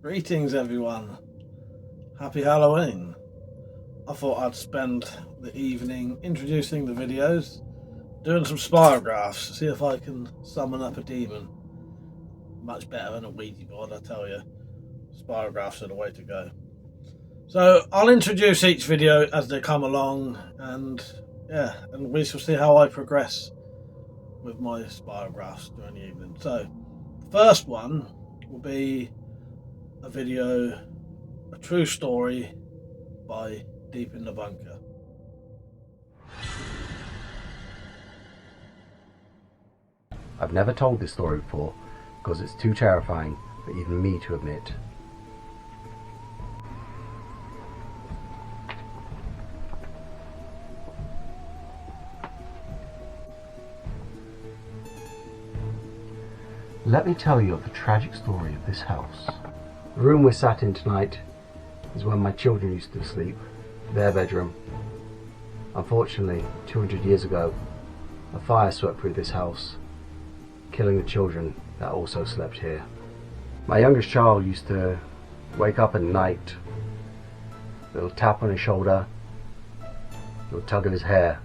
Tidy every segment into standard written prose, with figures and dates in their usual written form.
Greetings everyone, happy Halloween. I thought I'd spend the evening introducing the videos, doing some spirographs, see if I can summon up a demon. Much better than a Ouija board, I tell you. Spirographs are the way to go. So I'll introduce each video as they come along, and we shall see how I progress with my spirographs during the evening. So the first one will be a video, a true story by Deep in the Bunker. I've never told this story before because it's too terrifying for even me to admit. Let me tell you of the tragic story of this house. The room we're sat in tonight is where my children used to sleep, their bedroom. Unfortunately, 200 years ago, a fire swept through this house, killing the children that also slept here. My youngest child used to wake up at night, a little tap on his shoulder, a little tug of his hair.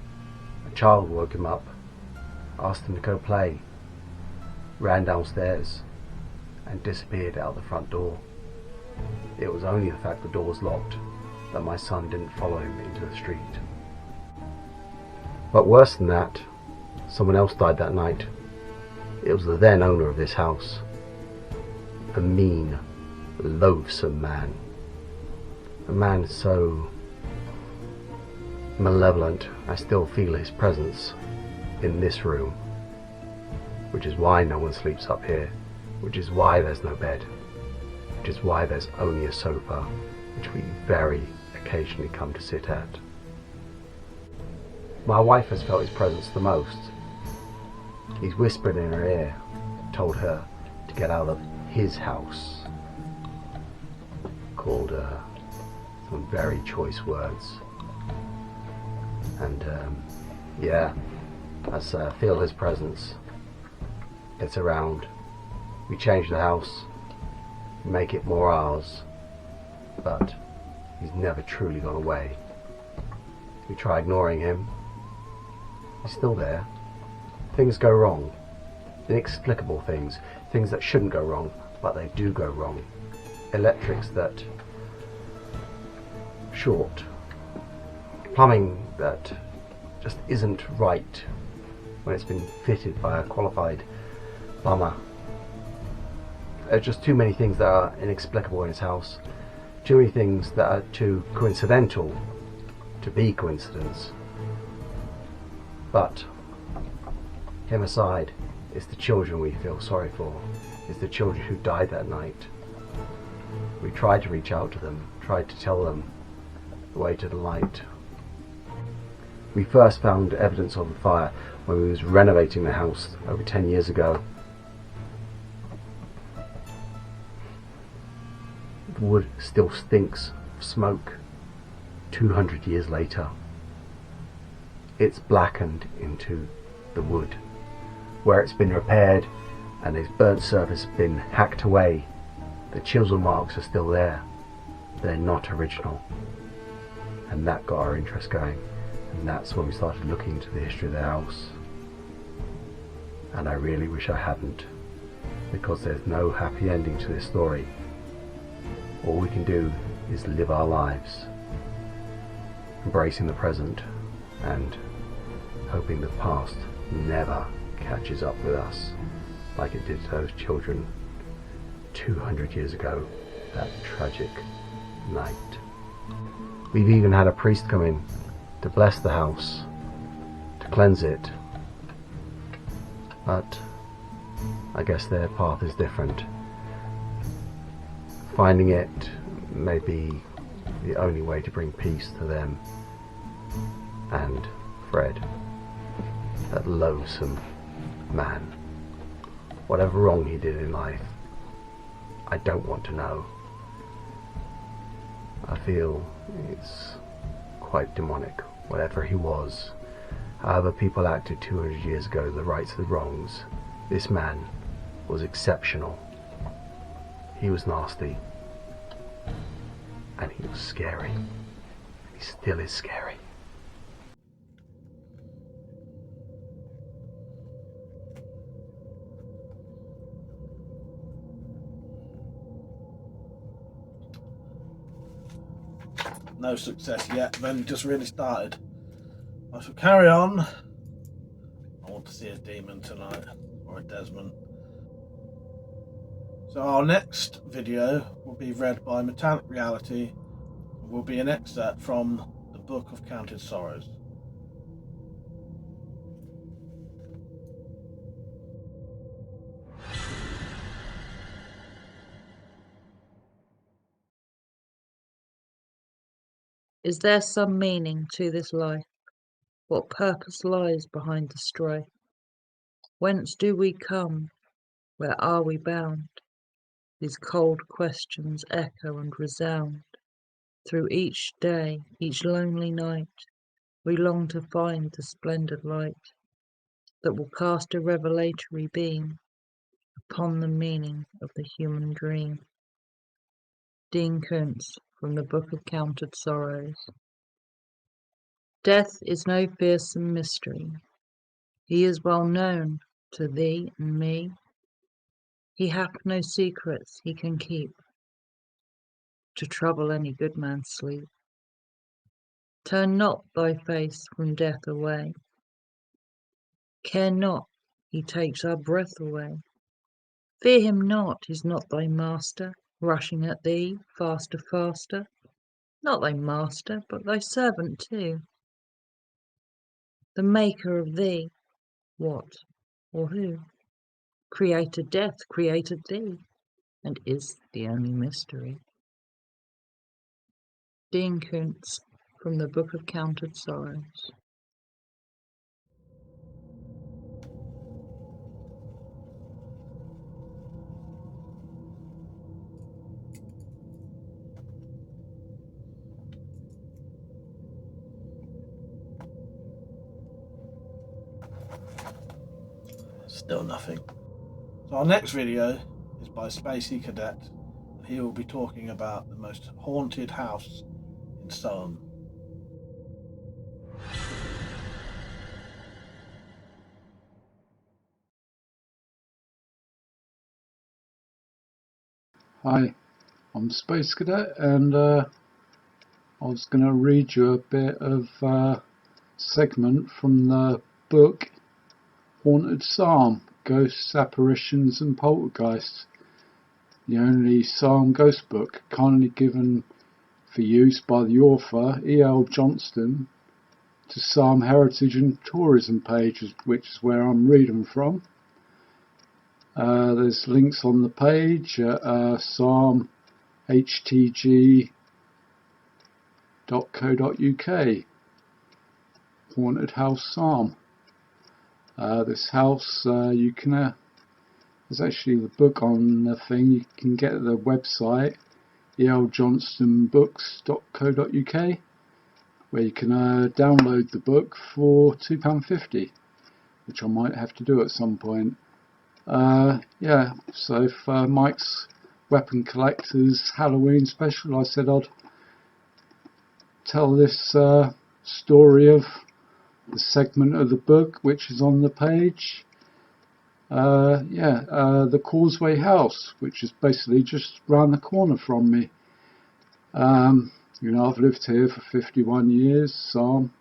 A child woke him up, asked him to go play, ran downstairs and disappeared out the front door. It was only the fact the door was locked that my son didn't follow him into the street. But worse than that, someone else died that night. It was the then owner of this house. A mean, loathsome man. A man so malevolent I still feel his presence in this room. Which is why no one sleeps up here. Which is why there's no bed. Which is why there's only a sofa, which we very occasionally come to sit at. My wife has felt his presence the most. He's whispered in her ear, told her to get out of his house. Called her some very choice words. And as I feel his presence gets around, we change the house, make it more ours, but he's never truly gone away. We try ignoring him, he's still there. Things go wrong, inexplicable things, things that shouldn't go wrong, but they do go wrong. Electrics that short, plumbing that just isn't right when it's been fitted by a qualified plumber. There's just too many things that are inexplicable in his house, too many things that are too coincidental to be coincidence. But him aside, it's the children we feel sorry for. It's the children who died that night. We tried to reach out to them, tried to tell them the way to the light. We first found evidence of the fire when we was renovating the house over 10 years ago. The wood still stinks of smoke 200 years later. It's blackened into the wood. Where it's been repaired and its burnt surface has been hacked away, the chisel marks are still there. They're not original. And that got our interest going, and that's when we started looking into the history of the house. And I really wish I hadn't, because there's no happy ending to this story. All we can do is live our lives, embracing the present and hoping the past never catches up with us like it did to those children 200 years ago, that tragic night. We've even had a priest come in to bless the house, to cleanse it, but I guess their path is different. Finding it may be the only way to bring peace to them and Fred, that loathsome man. Whatever wrong he did in life, I don't want to know. I feel it's quite demonic, whatever he was. However people acted 200 years ago, the rights and the wrongs, this man was exceptional. He was nasty. And he was scary. He still is scary. No success yet, then just really started. I shall carry on. I want to see a demon tonight, or a Desmond. So our next video will be read by Metallic Reality, and will be an excerpt from the Book of Counted Sorrows. Is there some meaning to this life? What purpose lies behind the strife? Whence do we come? Where are we bound? These cold questions echo and resound. Through each day, each lonely night, we long to find the splendid light that will cast a revelatory beam upon the meaning of the human dream. Dean Koontz, from the Book of Counted Sorrows. Death is no fearsome mystery. He is well known to thee and me. He hath no secrets he can keep to trouble any good man's sleep. Turn not thy face from death away. Care not, he takes our breath away. Fear him not, he's not thy master, rushing at thee faster, faster. Not thy master, but thy servant too. The maker of thee, what or who? Created death, created thee, and is the only mystery. Dean Koontz, from the Book of Counted Sorrows. Still nothing. So our next video is by Spacey Cadet. He will be talking about the most haunted house in Soham. Hi, I'm Space Cadet, and I was going to read you a bit of segment from the book Haunted Psalm, Ghosts, Apparitions and Poltergeists, the only Psalm ghost book kindly given for use by the author E.L. Johnston to Psalm Heritage and Tourism pages, which is where I'm reading from. There's links on the page at psalmhtg.co.uk. Haunted House Psalm. This house, you can. There's actually the book on the thing. You can get the website eljohnstonbooks.co.uk, where you can download the book for £2.50, which I might have to do at some point. Yeah, so for Mike's Weapon Collector's Halloween special, I said I'd tell this story of the segment of the book which is on the page. The Causeway House, which is basically just round the corner from me. I've lived here for 51 years, so I'm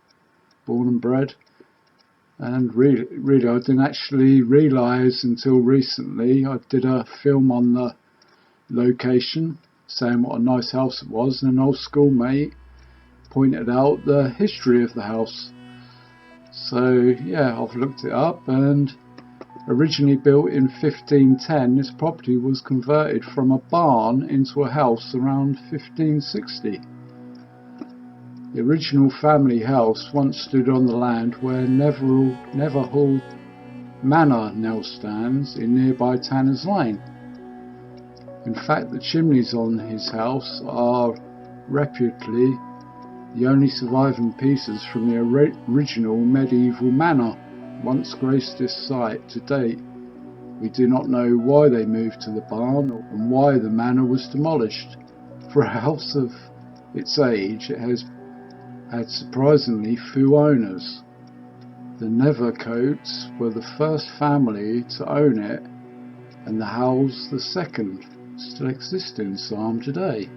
born and bred. And really, I didn't actually realise until recently. I did a film on the location, saying what a nice house it was, and an old schoolmate pointed out the history of the house. So yeah, I've looked it up, and originally built in 1510, this property was converted from a barn into a house around 1560. The original family house once stood on the land where Neverhall Manor now stands in nearby Tanner's Lane. In fact, the chimneys on his house are reputably the only surviving pieces from the original medieval manor once graced this site to date. We do not know why they moved to the barn and why the manor was demolished. For a house of its age, it has had surprisingly few owners. The Nethercoats were the first family to own it, and the Howells the second. Still exist in Sarm today.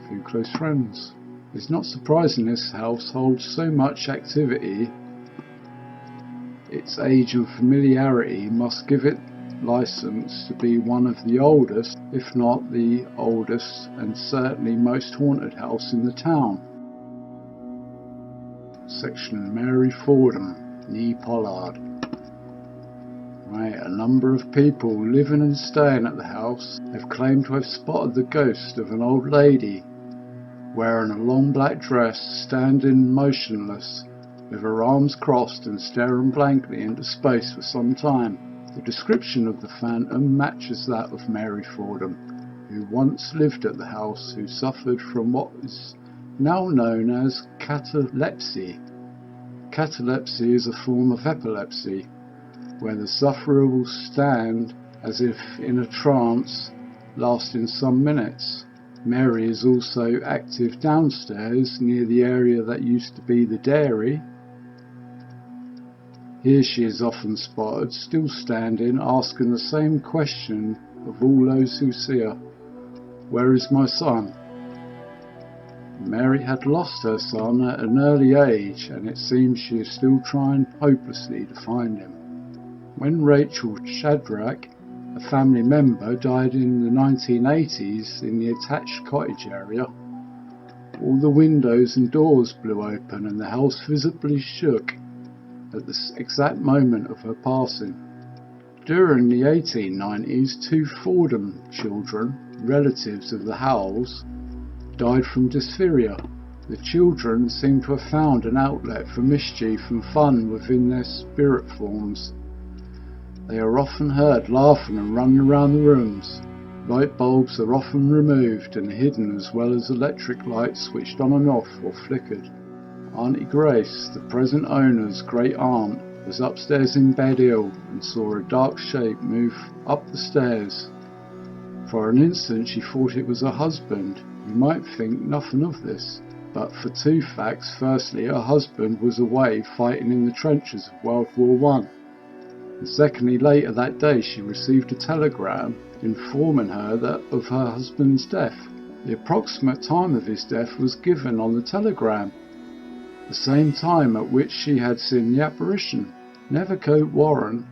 Few close friends. It's not surprising this house holds so much activity. Its age and familiarity must give it license to be one of the oldest, if not the oldest, and certainly most haunted house in the town. Section Mary Fordham, Nee Pollard. Right, a number of people living and staying at the house have claimed to have spotted the ghost of an old lady wearing a long black dress, standing motionless with her arms crossed and staring blankly into space for some time. The description of the phantom matches that of Mary Fordham, who once lived at the house, who suffered from what is now known as catalepsy. Catalepsy is a form of epilepsy, where the sufferer will stand as if in a trance lasting some minutes. Mary is also active downstairs near the area that used to be the dairy. Here she is often spotted, still standing, asking the same question of all those who see her: "Where is my son?" Mary had lost her son at an early age, and it seems she is still trying hopelessly to find him. When Rachel Shadrach, a family member, died in the 1980s in the attached cottage area, all the windows and doors blew open and the house visibly shook at the exact moment of her passing. During the 1890s, 2 Fordham children, relatives of the Howells, died from dysphoria. The children seem to have found an outlet for mischief and fun within their spirit forms. They are often heard laughing and running around the rooms. Light bulbs are often removed and hidden, as well as electric lights switched on and off or flickered. Auntie Grace, the present owner's great aunt, was upstairs in bed ill and saw a dark shape move up the stairs. For an instant she thought it was her husband. You might think nothing of this, but for 2 facts. Firstly, her husband was away fighting in the trenches of World War I. And secondly, later that day she received a telegram informing her of her husband's death. The approximate time of his death was given on the telegram, the same time at which she had seen the apparition. Nethercoat Warren,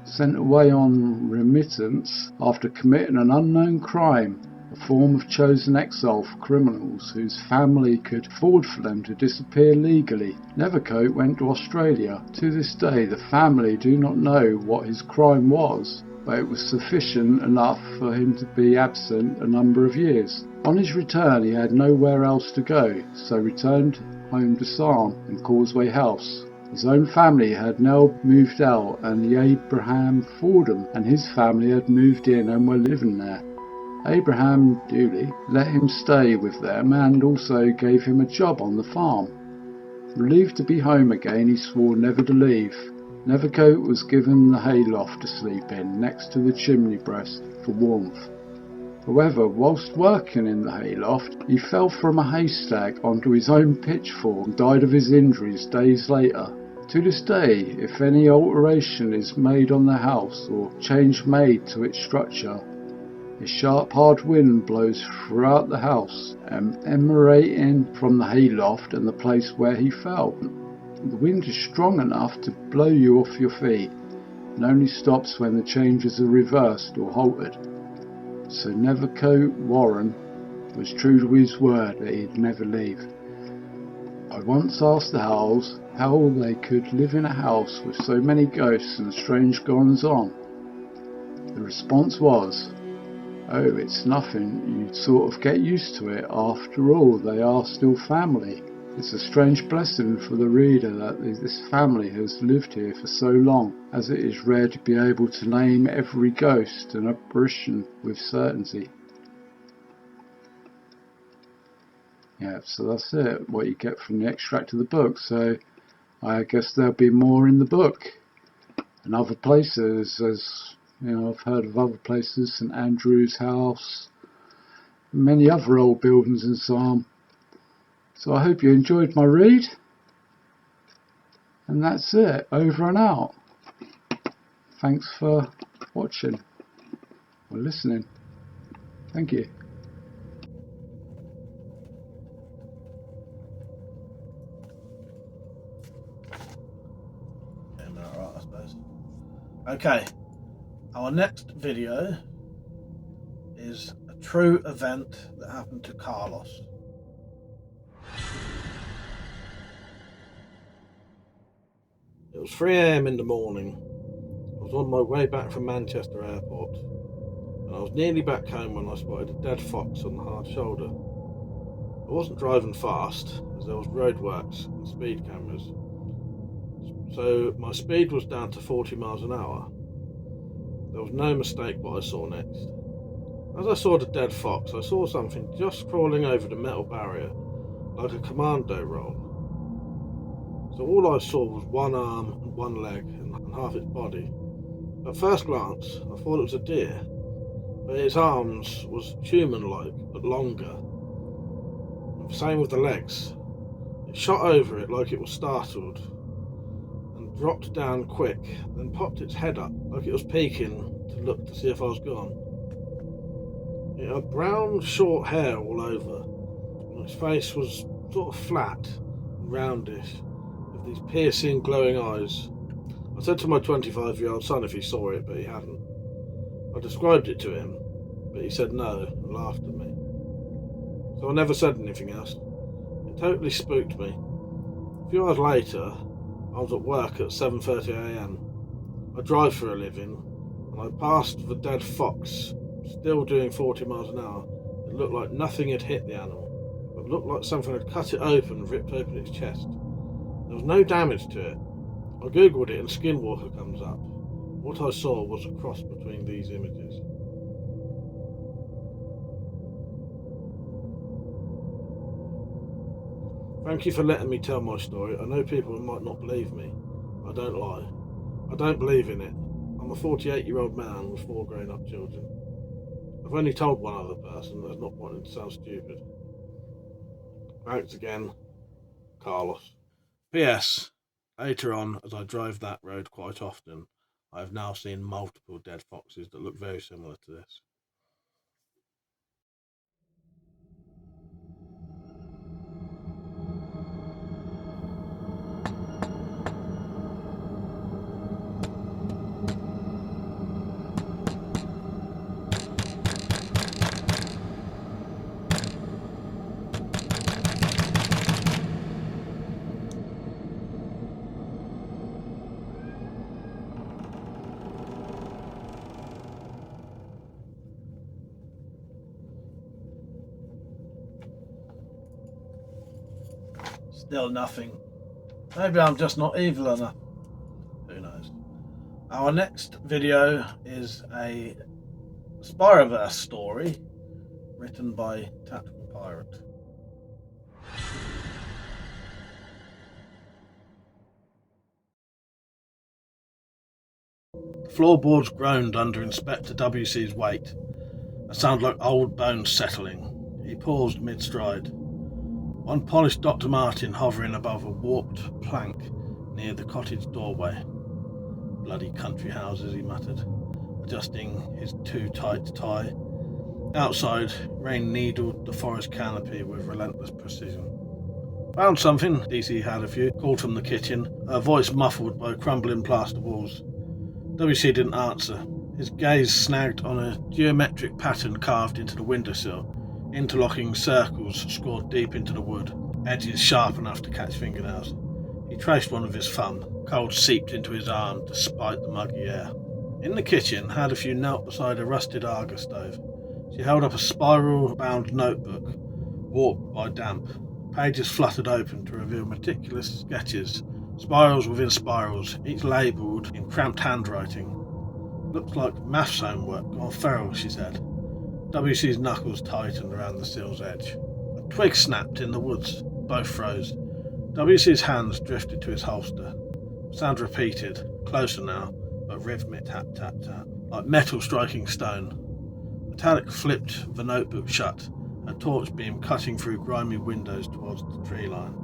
sent away on remittance after committing an unknown crime, a form of chosen exile for criminals whose family could afford for them to disappear legally. Nethercoat went to Australia. To this day the family do not know what his crime was, but it was sufficient enough for him to be absent a number of years. On his return he had nowhere else to go, so returned home to Sarm and Causeway House. His own family had now moved out, and the Abraham Fordham and his family had moved in and were living there. Abraham duly let him stay with them and also gave him a job on the farm. Relieved to be home again, he swore never to leave. Nethercoat was given the hayloft to sleep in, next to the chimney breast, for warmth. However, whilst working in the hayloft, he fell from a haystack onto his own pitchfork and died of his injuries days later. To this day, if any alteration is made on the house or change made to its structure, a sharp hard wind blows throughout the house, emanating from the hayloft and the place where he fell. The wind is strong enough to blow you off your feet, and only stops when the changes are reversed or halted. So Nethercoat Warren was true to his word that he'd never leave. I once asked the Howells how they could live in a house with so many ghosts and strange goings-on. The response was, "Oh, it's nothing, you sort of get used to it. After all, they are still family." It's a strange blessing for the reader that this family has lived here for so long, as it is rare to be able to name every ghost and apparition with certainty. Yeah, so that's it, what you get from the extract of the book. So I guess there'll be more in the book and other places, as you know, I've heard of other places, St Andrew's House, many other old buildings in Sarm. So I hope you enjoyed my read. And that's it. Over and out. Thanks for watching or listening. Thank you. Right, I suppose. Okay, our next video is a true event that happened to Carlos. It was 3 AM in the morning. I was on my way back from Manchester Airport, and I was nearly back home when I spotted a dead fox on the hard shoulder. I wasn't driving fast, as there was roadworks and speed cameras, so my speed was down to 40 miles an hour. There was no mistake what I saw next. As I saw the dead fox, I saw something just crawling over the metal barrier, like a commando roll. So all I saw was one arm and one leg and half its body. At first glance, I thought it was a deer, but its arms was human-like, but longer. And same with the legs. It shot over it like it was startled, and dropped down quick, then popped its head up like it was peeking to look to see if I was gone. It had brown, short hair all over, and its face was sort of flat and roundish, with these piercing, glowing eyes. I said to my 25-year-old son if he saw it, but he hadn't. I described it to him, but he said no and laughed at me. So I never said anything else. It totally spooked me. A few hours later, I was at work at 7:30 AM. I drive for a living, and I passed the dead fox, still doing 40 miles an hour. It looked like nothing had hit the animal. It looked like something had cut it open and ripped open its chest. There was no damage to it. I googled it and Skinwalker comes up. What I saw was a cross between these images. Thank you for letting me tell my story. I know people might not believe me. I don't lie. I don't believe in it. I'm a 48-year-old man with 4 grown-up children. I've only told one other person. That's not wanting to sound stupid. Thanks again, Carlos. P.S. Later on, as I drive that road quite often, I have now seen multiple dead foxes that look very similar to this. Still nothing. Maybe I'm just not evil enough. Who knows? Our next video is a Spiroverse story written by Tactical Pirate. The floorboards groaned under Inspector WC's weight. A sound like old bones settling. He paused mid-stride. One polished Dr. Martin hovering above a warped plank near the cottage doorway. Bloody country houses, he muttered, adjusting his too tight tie. Outside, rain needled the forest canopy with relentless precision. Found something, DC Hadderfew called from the kitchen, her voice muffled by crumbling plaster walls. WC didn't answer. His gaze snagged on a geometric pattern carved into the windowsill. Interlocking circles scored deep into the wood, edges sharp enough to catch fingernails. He traced one with his thumb. Cold seeped into his arm despite the muggy air. In the kitchen, Hadderfew knelt beside a rusted Argus stove. She held up a spiral-bound notebook, warped by damp. Pages fluttered open to reveal meticulous sketches, spirals within spirals, each labelled in cramped handwriting. Looks like maths homework gone feral, she said. WC's knuckles tightened around the sill's edge. A twig snapped in the woods. Both froze. WC's hands drifted to his holster. Sound repeated, closer now, but rhythmic tap-tap-tap, like metal striking stone. Metallic flipped the notebook shut, her torch beam cutting through grimy windows towards the tree line.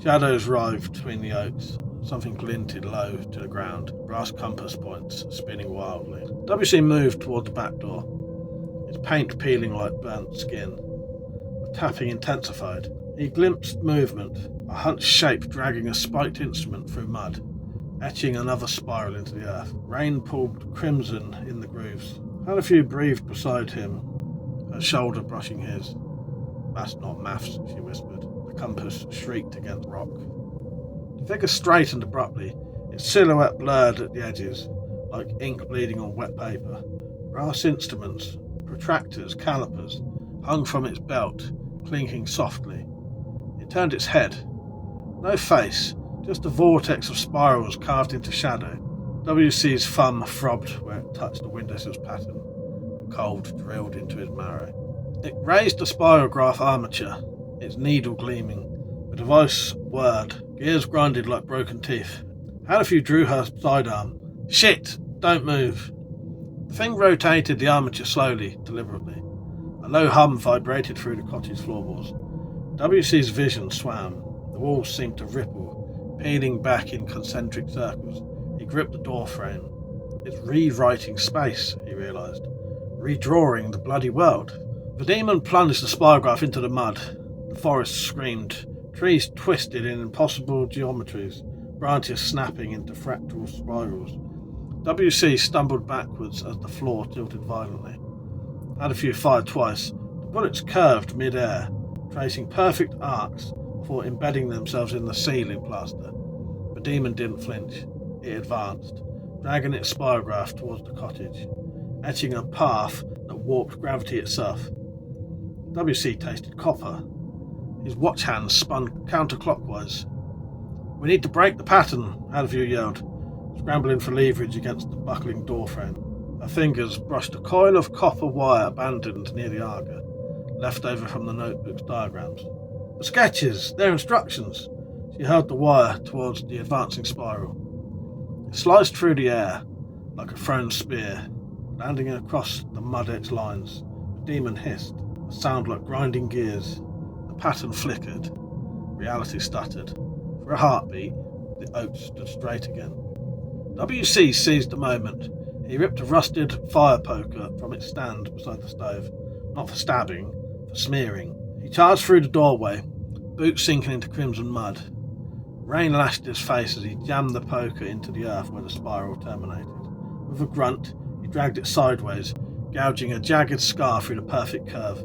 Shadows writhed between the oaks. Something glinted low to the ground, brass compass points spinning wildly. WC moved toward the back door, its paint peeling like burnt skin. The tapping intensified. He glimpsed movement, a hunched shape dragging a spiked instrument through mud, etching another spiral into the earth. Rain pulled crimson in the grooves. Halifew breathed beside him, her shoulder brushing his. "That's not maths," she whispered. The compass shrieked against rock. The figure straightened abruptly, its silhouette blurred at the edges, like ink bleeding on wet paper. Brass instruments, protractors, calipers, hung from its belt, clinking softly. It turned its head. No face, just a vortex of spirals carved into shadow. WC's thumb throbbed where it touched the windowsill's pattern. Cold drilled into his marrow. It raised the spirograph armature, its needle gleaming. The device whirred, gears grinded like broken teeth. Halifew drew her sidearm. "Shit! Don't move!" The thing rotated the armature slowly, deliberately. A low hum vibrated through the cottage floorboards. WC's vision swam. The walls seemed to ripple, peeling back in concentric circles. He gripped the door frame. It's rewriting space, he realised. Redrawing the bloody world. The demon plunged the spirograph into the mud. The forest screamed. Trees twisted in impossible geometries, branches snapping into fractal spirals. WC stumbled backwards as the floor tilted violently. Halifew fired twice. The bullets curved mid-air, tracing perfect arcs before embedding themselves in the ceiling plaster. The demon didn't flinch. It advanced, dragging its spirograph towards the cottage, etching a path that warped gravity itself. WC tasted copper. His watch hands spun counterclockwise. "We need to break the pattern," Halifew yelled, scrambling for leverage against the buckling doorframe. Her fingers brushed a coil of copper wire abandoned near the Arga, left over from the notebook's diagrams. "The sketches! Their instructions!" She held the wire towards the advancing spiral. It sliced through the air like a thrown spear, landing across the mud-etched lines. The demon hissed, a sound like grinding gears. The pattern flickered. Reality stuttered. For a heartbeat, the oak stood straight again. WC seized the moment. He ripped a rusted fire poker from its stand beside the stove, not for stabbing, for smearing. He charged through the doorway, boots sinking into crimson mud. Rain lashed his face as he jammed the poker into the earth where the spiral terminated. With a grunt, he dragged it sideways, gouging a jagged scar through the perfect curve.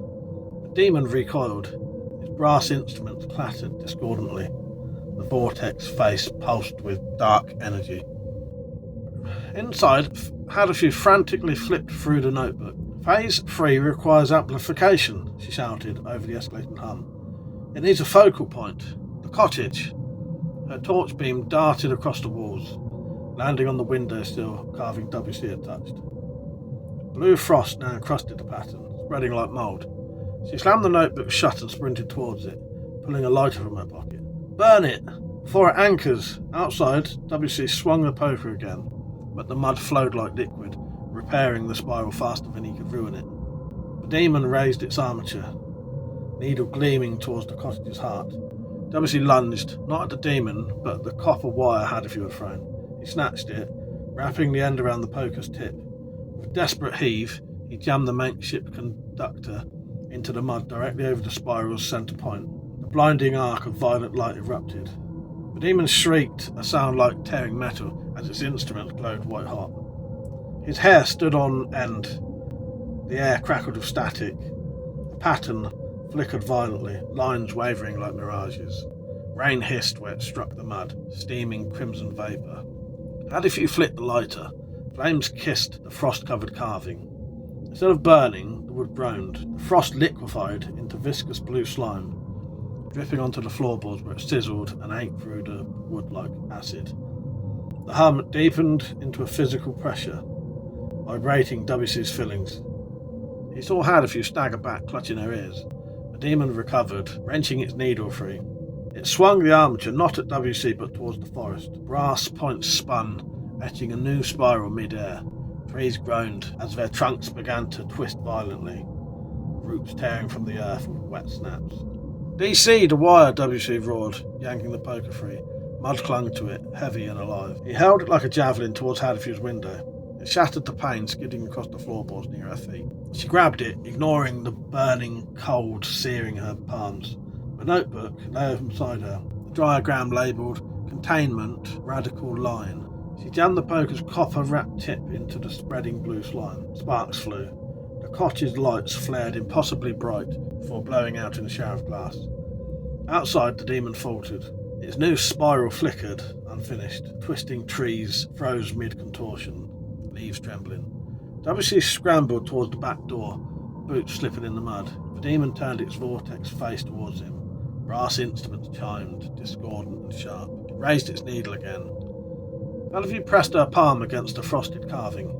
The demon recoiled. His brass instruments clattered discordantly. The vortex face pulsed with dark energy. Inside, Halifew frantically flipped through the notebook. "Phase 3 requires amplification," she shouted over the escalating hum. "It needs a focal point. The cottage." Her torch beam darted across the walls, landing on the windowsill, carving WC had touched. Blue frost now encrusted the pattern, spreading like mould. She slammed the notebook shut and sprinted towards it, pulling a lighter from her pocket. "Burn it! Before it anchors!" Outside, WC swung the poker again, but the mud flowed like liquid, repairing the spiral faster than he could ruin it. The demon raised its armature, needle gleaming towards the cottage's heart. WC lunged, not at the demon, but at the copper wire Halifew had thrown. He snatched it, wrapping the end around the poker's tip. With a desperate heave, he jammed the makeshift conductor into the mud directly over the spiral's centre point. The blinding arc of violet light erupted. The demon shrieked, a sound like tearing metal, as its instruments glowed white-hot. His hair stood on end. The air crackled with static. The pattern flickered violently, lines wavering like mirages. Rain hissed where it struck the mud, steaming crimson vapour. Halifew flicked the lighter. Flames kissed the frost-covered carving. Instead of burning, the wood groaned. The frost liquefied into viscous blue slime, dripping onto the floorboards where it sizzled and ate through the wood like acid. The hum deepened into a physical pressure, vibrating WC's fillings. He saw Halifew stagger back, clutching her ears. The demon recovered, wrenching its needle free. It swung the armature not at WC but towards the forest. Brass points spun, etching a new spiral mid-air. Trees groaned as their trunks began to twist violently. roots tearing from the earth with wet snaps. DC, the wire, WC roared, yanking the poker free. Mud clung to it, heavy and alive. He held it like a javelin towards Hadifew's window. It shattered the pane, skidding across the floorboards near her feet. She grabbed it, ignoring the burning cold searing her palms. The notebook lay beside her, a diagram labelled Containment Radical Line. She jammed the poker's copper-wrapped tip into the spreading blue slime. Sparks flew. The cottage lights flared impossibly bright before blowing out in a shower of glass. Outside, the demon faltered. Its new spiral flickered, unfinished. Twisting trees froze mid-contortion, leaves trembling. WC scrambled towards the back door, boots slipping in the mud. The demon turned its vortex face towards him. Brass instruments chimed, discordant and sharp. It raised its needle again. Hadifew pressed her palm against the frosted carving.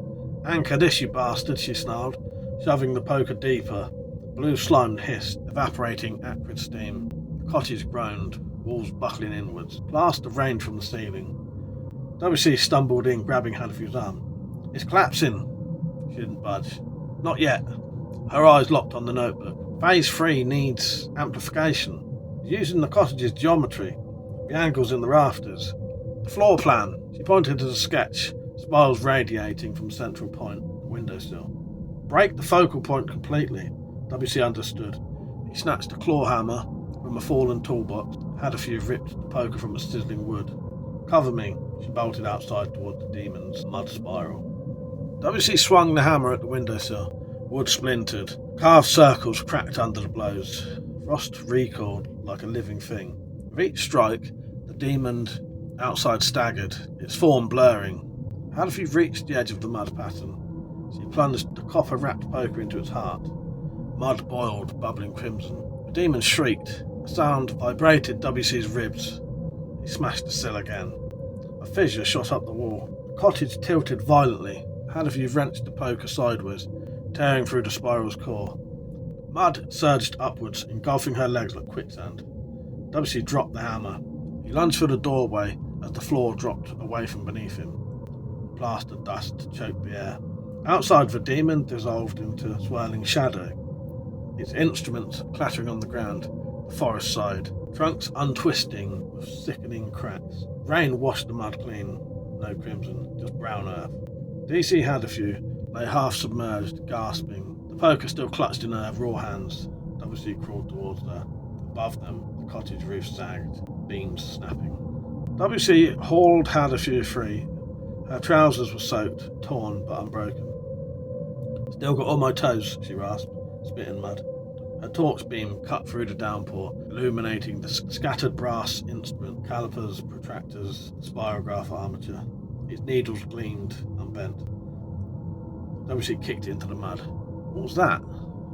"Anchor this, you bastard," she snarled, shoving the poker deeper. Blue slime hissed, evaporating acrid steam. The cottage groaned, walls buckling inwards. Plaster rained from the ceiling. WC stumbled in, grabbing Hadifew's arm. "It's collapsing." She didn't budge. "Not yet." Her eyes locked on the notebook. Phase 3 needs amplification. Using the cottage's geometry, the angles in the rafters. The floor plan. She pointed to the sketch, spirals radiating from central point, the windowsill. Break the focal point completely. WC understood. He snatched a claw hammer from a fallen toolbox. Hadifew ripped the poker from a sizzling wood. "Cover me." She bolted outside toward the demon's mud spiral. WC swung the hammer at the windowsill. Wood splintered. Carved circles cracked under the blows. Frost recoiled like a living thing. With each strike, the demon outside staggered, its form blurring. Hadifew reached the edge of the mud pattern. She plunged the copper-wrapped poker into its heart. Mud boiled, bubbling crimson. The demon shrieked. A sound vibrated WC's ribs. He smashed the sill again. A fissure shot up the wall. The cottage tilted violently. Hadifew wrenched the poker sideways, tearing through the spiral's core. Mud surged upwards, engulfing her legs like quicksand. WC dropped the hammer. He lunged for the doorway as the floor dropped away from beneath him. Plaster dust choked the air. Outside, the demon dissolved into swirling shadow, its instruments clattering on the ground. The forest sighed, trunks untwisting with sickening cracks. Rain washed the mud clean. No crimson, just brown earth. DC Hadifew lay half submerged, gasping. The poker still clutched in her raw hands. WC crawled towards her. Above them, the cottage roof sagged, beams snapping. WC hauled Hadifew free. Her trousers were soaked, torn but unbroken. "Still got all my toes," she rasped, spitting mud. Her torch beam cut through the downpour, illuminating the scattered brass instrument, calipers, protractors, spirograph armature. Its needles gleamed, unbent. WC kicked it into the mud. "What was that?"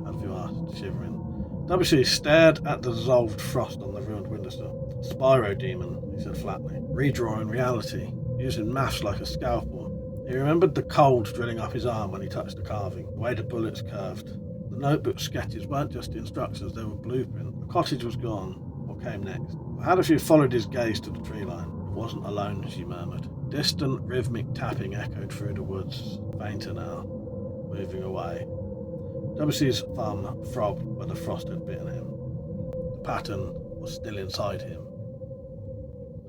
Hadifew asked, shivering. WC stared at the dissolved frost on the ruined windowsill. "Spiro demon," he said flatly. "Redrawing reality, using maths like a scalpel." He remembered the cold drilling up his arm when he touched the carving, the way the bullets curved. The notebook sketches weren't just instructions, they were blueprint. The cottage was gone. What came next? Hadifew followed his gaze to the tree line. "It wasn't alone," she murmured. Distant, rhythmic tapping echoed through the woods, fainter now, moving away. WC's thumb throbbed where the frost had bitten him. The pattern was still inside him.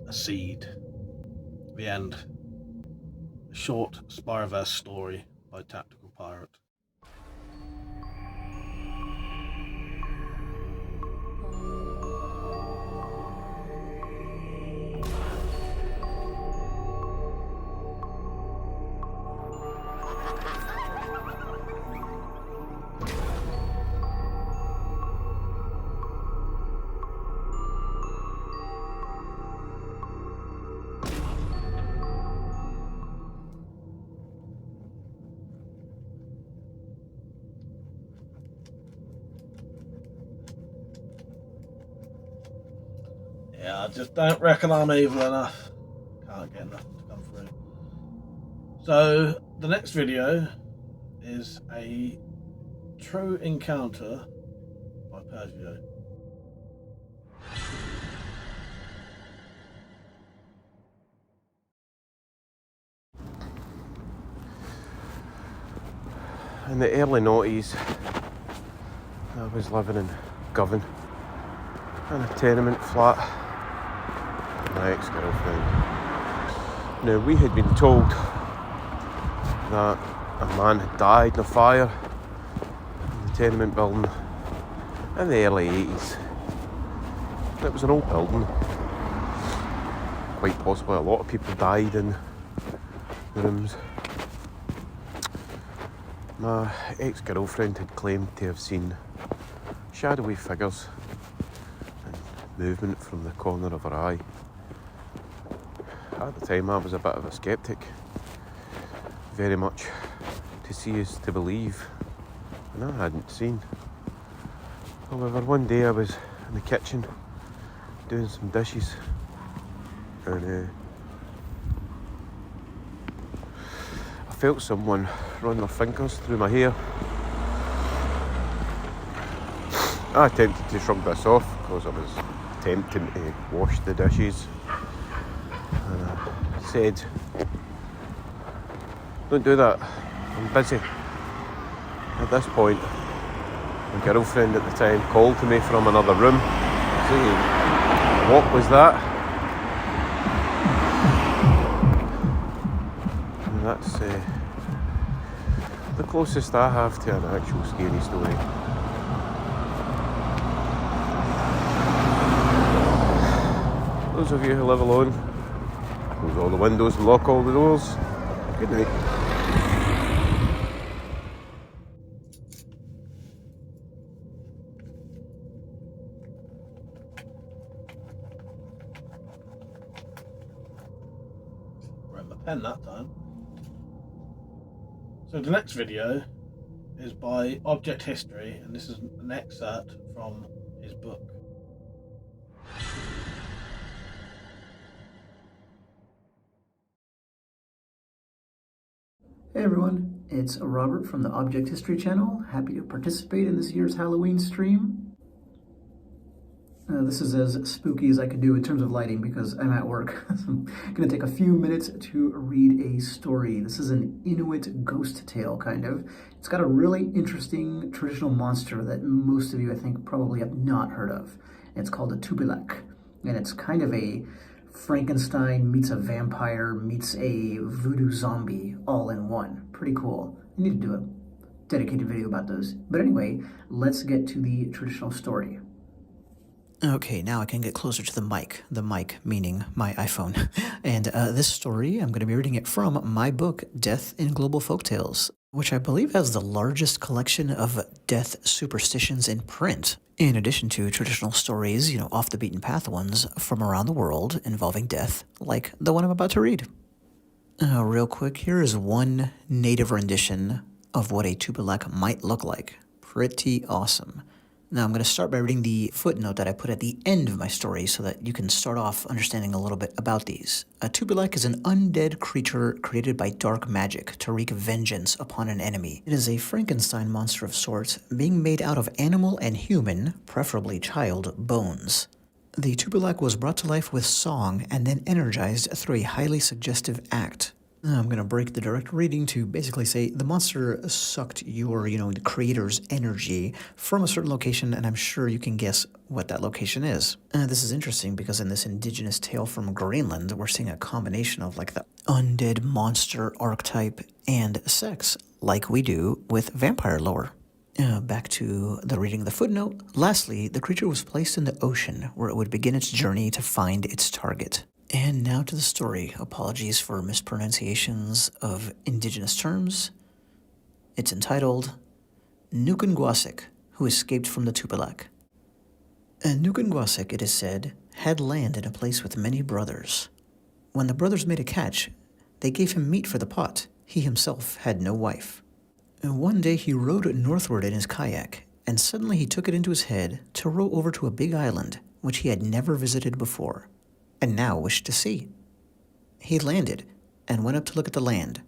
A seed. The end. A short Spiroverse story by Tactical Pirate. Yeah, I just don't reckon I'm evil enough. Can't get nothing to come through. So, the next video is a true encounter by Pergio. In the early noughties, I was living in Govan in a tenement flat with my ex-girlfriend. Now, we had been told that a man had died in a fire in the tenement building in the early 80s. It was an old building. Quite possibly a lot of people died in the rooms. My ex-girlfriend had claimed to have seen shadowy figures and movement from the corner of her eye. At the time I was a bit of a sceptic, very much to see is to believe, and I hadn't seen. However, one day I was in the kitchen doing some dishes, and I felt someone run their fingers through my hair. I attempted to shrug this off because I was attempting to wash the dishes, and I said, "Don't do that, I'm busy." At this point, my girlfriend at the time called to me from another room saying, "What was that?" And that's the closest I have to an actual scary story. Those of you who live alone, close all the windows and lock all the doors. Good night. Read my pen that time. So the next video is by Object History, and this is an excerpt from his book. Hey everyone, it's Robert from the Object History channel. Happy to participate in this year's Halloween stream. This is as spooky as I can do in terms of lighting because I'm at work. So I'm going to take a few minutes to read a story. This is an Inuit ghost tale, kind of. It's got a really interesting traditional monster that most of you, I think, probably have not heard of. It's called a tubilak, and it's kind of a Frankenstein meets a vampire meets a voodoo zombie all in one. Pretty cool. I need to do a dedicated video about those. But anyway, let's get to the traditional story. Okay, now I can get closer to the mic meaning my iPhone. And this story, I'm going to be reading it from my book, Death in Global Folktales, which I believe has the largest collection of death superstitions in print, in addition to traditional stories, off the beaten path ones from around the world involving death, like the one I'm about to read. Real quick, here is one native rendition of what a tubilak might look like. Pretty awesome. Now I'm going to start by reading the footnote that I put at the end of my story so that you can start off understanding a little bit about these. A tubilak is an undead creature created by dark magic to wreak vengeance upon an enemy. It is a Frankenstein monster of sorts, being made out of animal and human, preferably child, bones. The tubilak was brought to life with song and then energized through a highly suggestive act. I'm going to break the direct reading to basically say the monster sucked your, the creator's energy from a certain location, and I'm sure you can guess what that location is. This is interesting because in this indigenous tale from Greenland, we're seeing a combination of like the undead monster archetype and sex, like we do with vampire lore. Back to the reading of the footnote. Lastly, the creature was placed in the ocean where it would begin its journey to find its target. And now to the story. Apologies for mispronunciations of indigenous terms. It's entitled Nukungwasik, Who Escaped from the Tubilak. Nukungwasik, it is said, had land in a place with many brothers. When the brothers made a catch, they gave him meat for the pot. He himself had no wife. One day he rowed northward in his kayak, and suddenly he took it into his head to row over to a big island which he had never visited before, and now wished to see. He landed and went up to look at the land,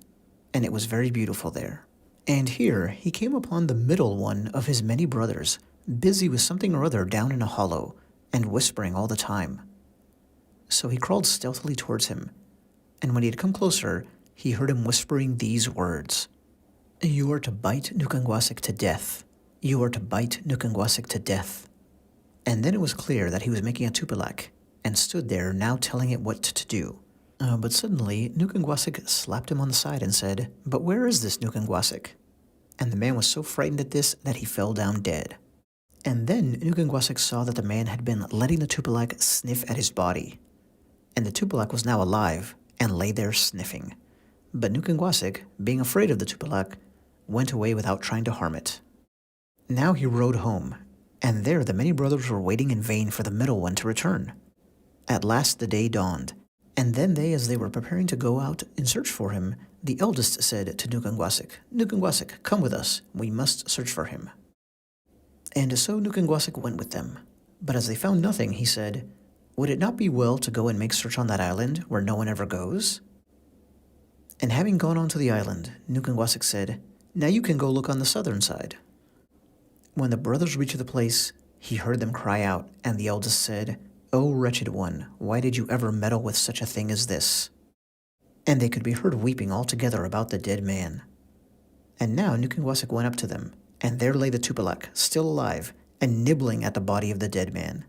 and it was very beautiful there. And here he came upon the middle one of his many brothers, busy with something or other down in a hollow, and whispering all the time. So he crawled stealthily towards him, and when he had come closer, he heard him whispering these words. "You are to bite Nukungwasik to death. You are to bite Nukangwasik to death. And then it was clear that he was making a tupilak, and stood there now telling it what to do. But suddenly, Nukangwasik slapped him on the side and said, "But where is this Nukangwasik?" And the man was so frightened at this that he fell down dead. And then Nukangwasik saw that the man had been letting the tupilak sniff at his body. And the tupilak was now alive and lay there sniffing. But Nukangwasik, being afraid of the tupilak, went away without trying to harm it. Now he rode home, and there the many brothers were waiting in vain for the middle one to return. At last the day dawned, and then they, as they were preparing to go out in search for him, the eldest said to Nukangwasik, "Nukangwasik, come with us, we must search for him." And so Nukangwasik went with them. But as they found nothing, he said, "Would it not be well to go and make search on that island where no one ever goes?" And having gone on to the island, Nukangwasik said, "Now you can go look on the southern side." When the brothers reached the place, he heard them cry out, and the eldest said, "O wretched one, why did you ever meddle with such a thing as this?" And they could be heard weeping all together about the dead man. And now Nukangwasik went up to them, and there lay the tupilak, still alive, and nibbling at the body of the dead man.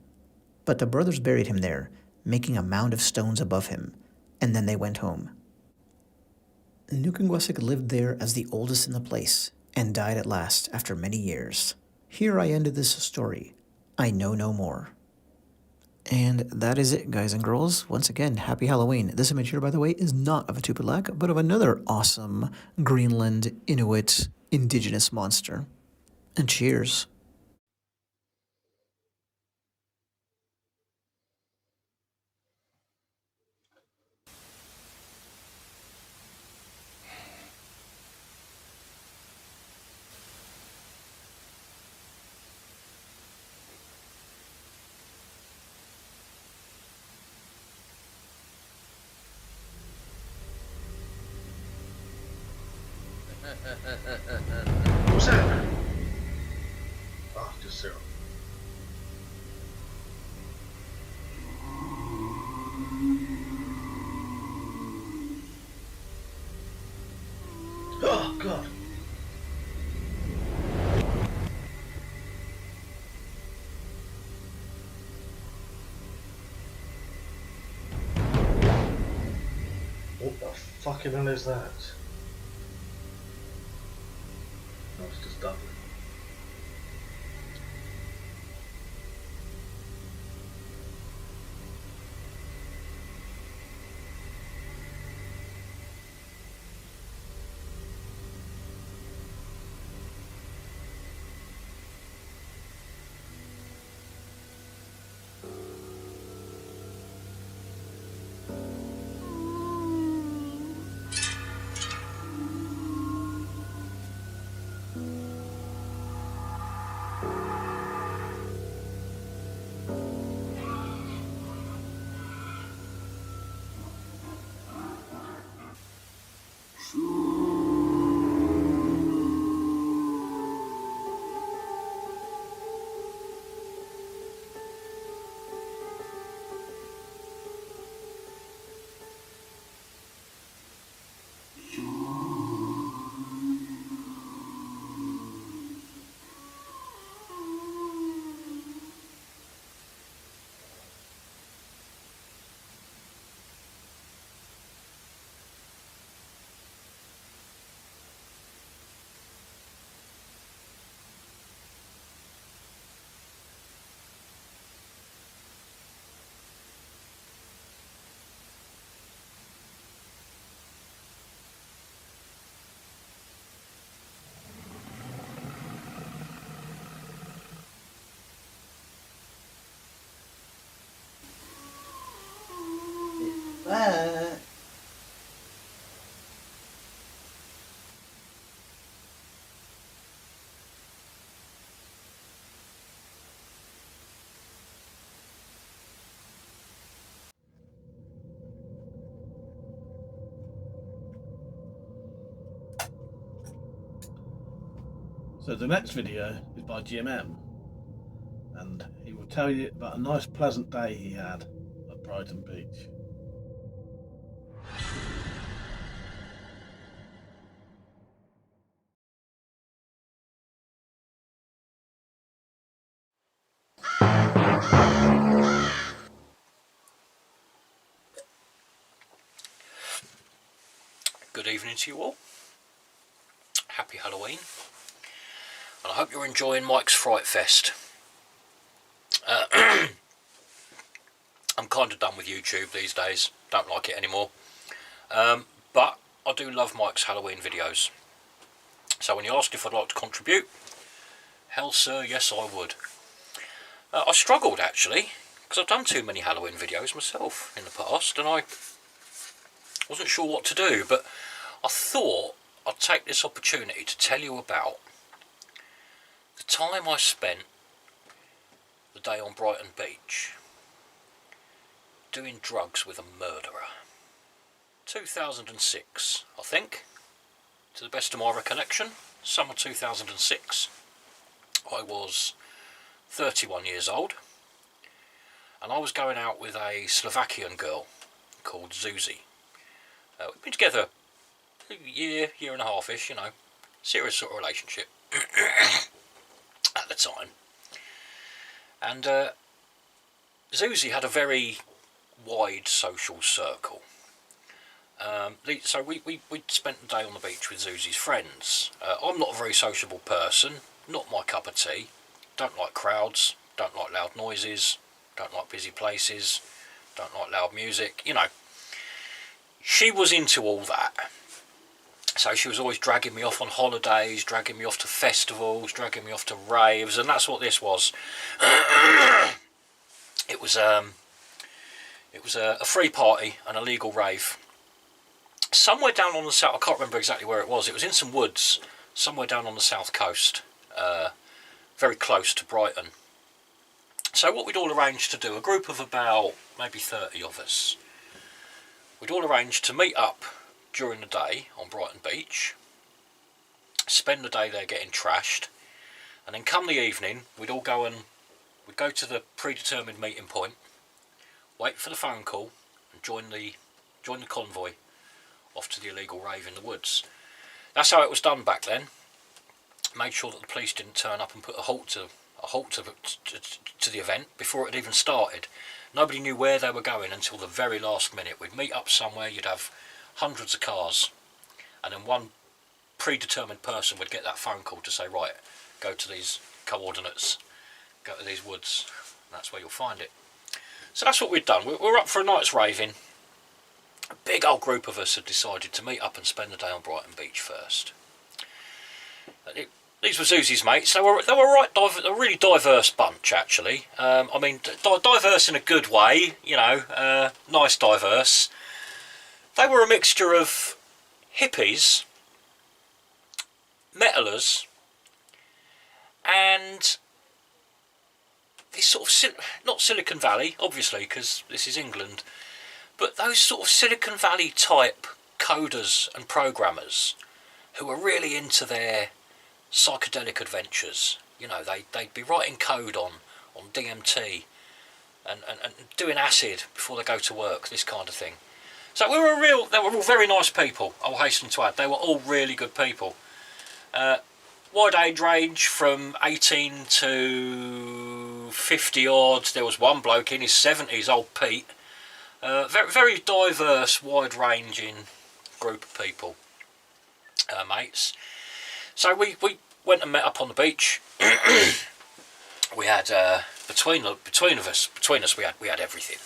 But the brothers buried him there, making a mound of stones above him, and then they went home. Nukangwasik lived there as the oldest in the place, and died at last after many years. Here I ended this story. I know no more. And that is it, guys and girls. Once again, happy Halloween. This image here, by the way, is not of a tupilak, but of another awesome Greenland Inuit indigenous monster. And cheers. What's that? Oh, just zero. Oh, God. What the fucking hell is that? Oh, it's just done. That. So the next video is by Jim M, and he will tell you about a nice pleasant day he had at Brighton Beach. evening to you all. Happy Halloween. And I hope you're enjoying Mike's Fright Fest. I'm kind of done with YouTube these days. Don't like it anymore. But I do love Mike's Halloween videos. So when you asked if I'd like to contribute, hell sir, yes I would. I struggled actually, because I've done too many Halloween videos myself in the past, and I wasn't sure what to do, but I thought I'd take this opportunity to tell you about the time I spent the day on Brighton Beach doing drugs with a murderer. 2006, I think, to the best of my recollection, summer 2006. I was 31 years old, and I was going out with a Slovakian girl called Zuzi. We've been together a year and a half-ish, you know, serious sort of relationship at the time. And Zuzi had a very wide social circle. So we spent the day on the beach with Zuzi's friends. I'm not a very sociable person, not my cup of tea. Don't like crowds, don't like loud noises, don't like busy places, don't like loud music, you know. She was into all that. So she was always dragging me off on holidays, dragging me off to festivals, dragging me off to raves, and that's what this was. It was a free party, an illegal rave. Somewhere down on the south, I can't remember exactly where it was. It was in some woods, somewhere down on the south coast, very close to Brighton. So what we'd all arranged to do, a group of about maybe 30 of us, we'd all arranged to meet up during the day on Brighton Beach, spend the day there getting trashed, and then come the evening, we'd go to the predetermined meeting point, wait for the phone call, and join the convoy off to the illegal rave in the woods. That's how it was done back then. Made sure that the police didn't turn up and put a halt to the event before it had even started. Nobody knew where they were going until the very last minute. We'd meet up somewhere, you'd have hundreds of cars, and then one predetermined person would get that phone call to say, right, go to these coordinates, go to these woods, and that's where you'll find it. So that's what we'd done. We're up for a night's raving. A big old group of us had decided to meet up and spend the day on Brighton Beach first. These were Zuzi's mates. They were a really diverse bunch, actually. I mean, diverse in a good way, you know, nice diverse. They were a mixture of hippies, metalers, and this sort of, not Silicon Valley, obviously, because this is England, but those sort of Silicon Valley type coders and programmers who were really into their psychedelic adventures. You know, they'd be writing code on DMT and doing acid before they go to work, this kind of thing. So they were all very nice people, I'll hasten to add. They were all really good people. Wide age range from 18 to 50 odd. There was one bloke in his 70s, old Pete. Very, very diverse, wide ranging group of people, mates. So we went and met up on the beach. We had between us we had everything.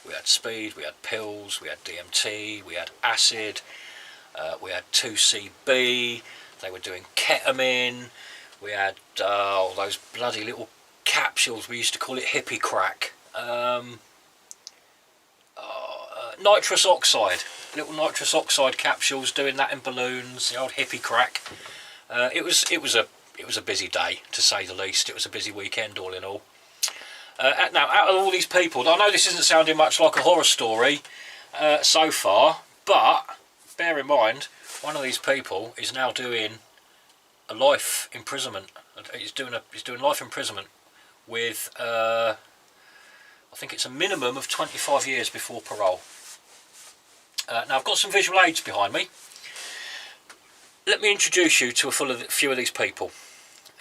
We had speed, we had pills, we had DMT, we had acid, we had 2CB. They were doing ketamine. We had those bloody little capsules. We used to call it hippie crack. Nitrous oxide, little nitrous oxide capsules, doing that in balloons, the old hippie crack. It was a busy day, to say the least. It was a busy weekend, all in all. Now, out of all these people, I know this isn't sounding much like a horror story so far, but bear in mind, one of these people is now doing a life imprisonment. He's doing life imprisonment with I think it's a minimum of 25 years before parole. Now I've got some visual aids behind me. Let me introduce you to a few of these people,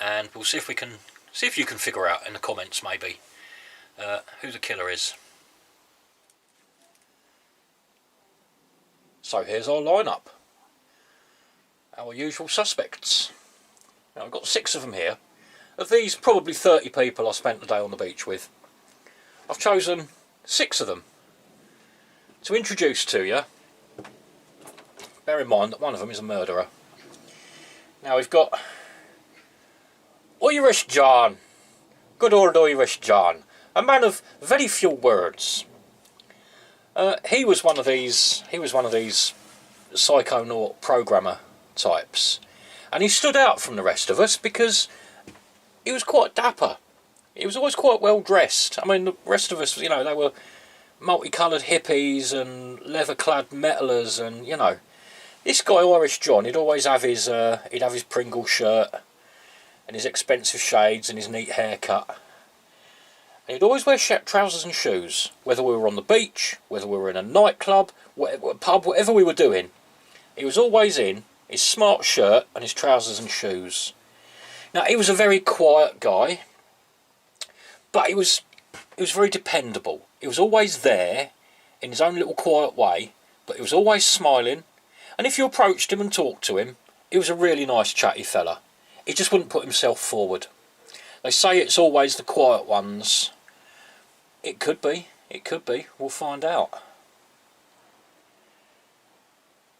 and we'll see if you can figure out in the comments maybe who the killer is. So here's our lineup. our usual suspects. Now I've got 6 of them here. Of these probably 30 people I spent the day on the beach with, I've chosen 6 of them to introduce to you. Bear in mind that one of them is a murderer. Now we've got Irish John, good old Irish John, a man of very few words. He was one of these psychonaut programmer types, and he stood out from the rest of us because he was quite dapper. He was always quite well dressed. I mean, the rest of us, you know, they were multicoloured hippies and leather-clad metalers, and you know, this guy Irish John, he'd always have his Pringle shirt and his expensive shades and his neat haircut. And he'd always wear trousers and shoes, whether we were on the beach, whether we were in a nightclub, whatever, pub, whatever we were doing. He was always in his smart shirt and his trousers and shoes. Now, he was a very quiet guy, but he was very dependable. He was always there in his own little quiet way, but he was always smiling. And if you approached him and talked to him, he was a really nice chatty fella. He just wouldn't put himself forward. They say it's always the quiet ones. It could be. We'll find out.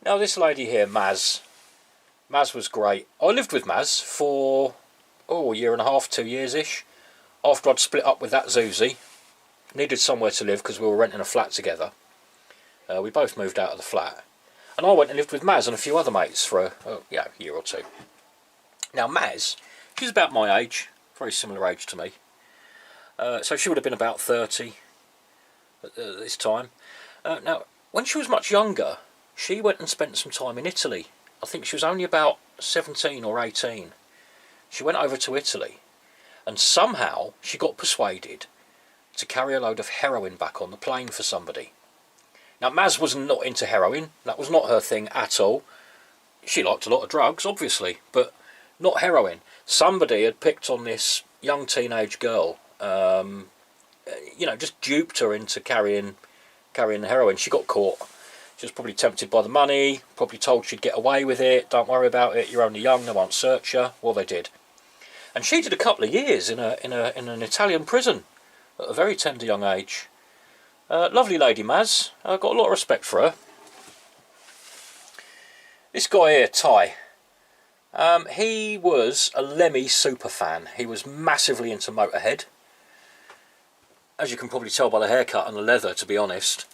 Now this lady here, Maz. Maz was great. I lived with Maz for, a year and a half, 2 years-ish. After I'd split up with that Zuzi. Needed somewhere to live because we were renting a flat together. We both moved out of the flat. And I went and lived with Maz and a few other mates for a year or two. Now Maz, she's about my age, very similar age to me. So she would have been about 30 at this time. Now, when she was much younger, she went and spent some time in Italy. I think she was only about 17 or 18. She went over to Italy, and somehow she got persuaded to carry a load of heroin back on the plane for somebody. Now, Maz was not into heroin. That was not her thing at all. She liked a lot of drugs, obviously, but not heroin. Somebody had picked on this young teenage girl, you know, just duped her into carrying heroin. She got caught. She was probably tempted by the money, probably told she'd get away with it. Don't worry about it, you're only young, they won't search you. Well, they did. And she did a couple of years in an Italian prison at a very tender young age. Lovely lady, Maz. I've got a lot of respect for her. This guy here, Ty. He was a Lemmy superfan. He was massively into Motorhead. As you can probably tell by the haircut and the leather, to be honest.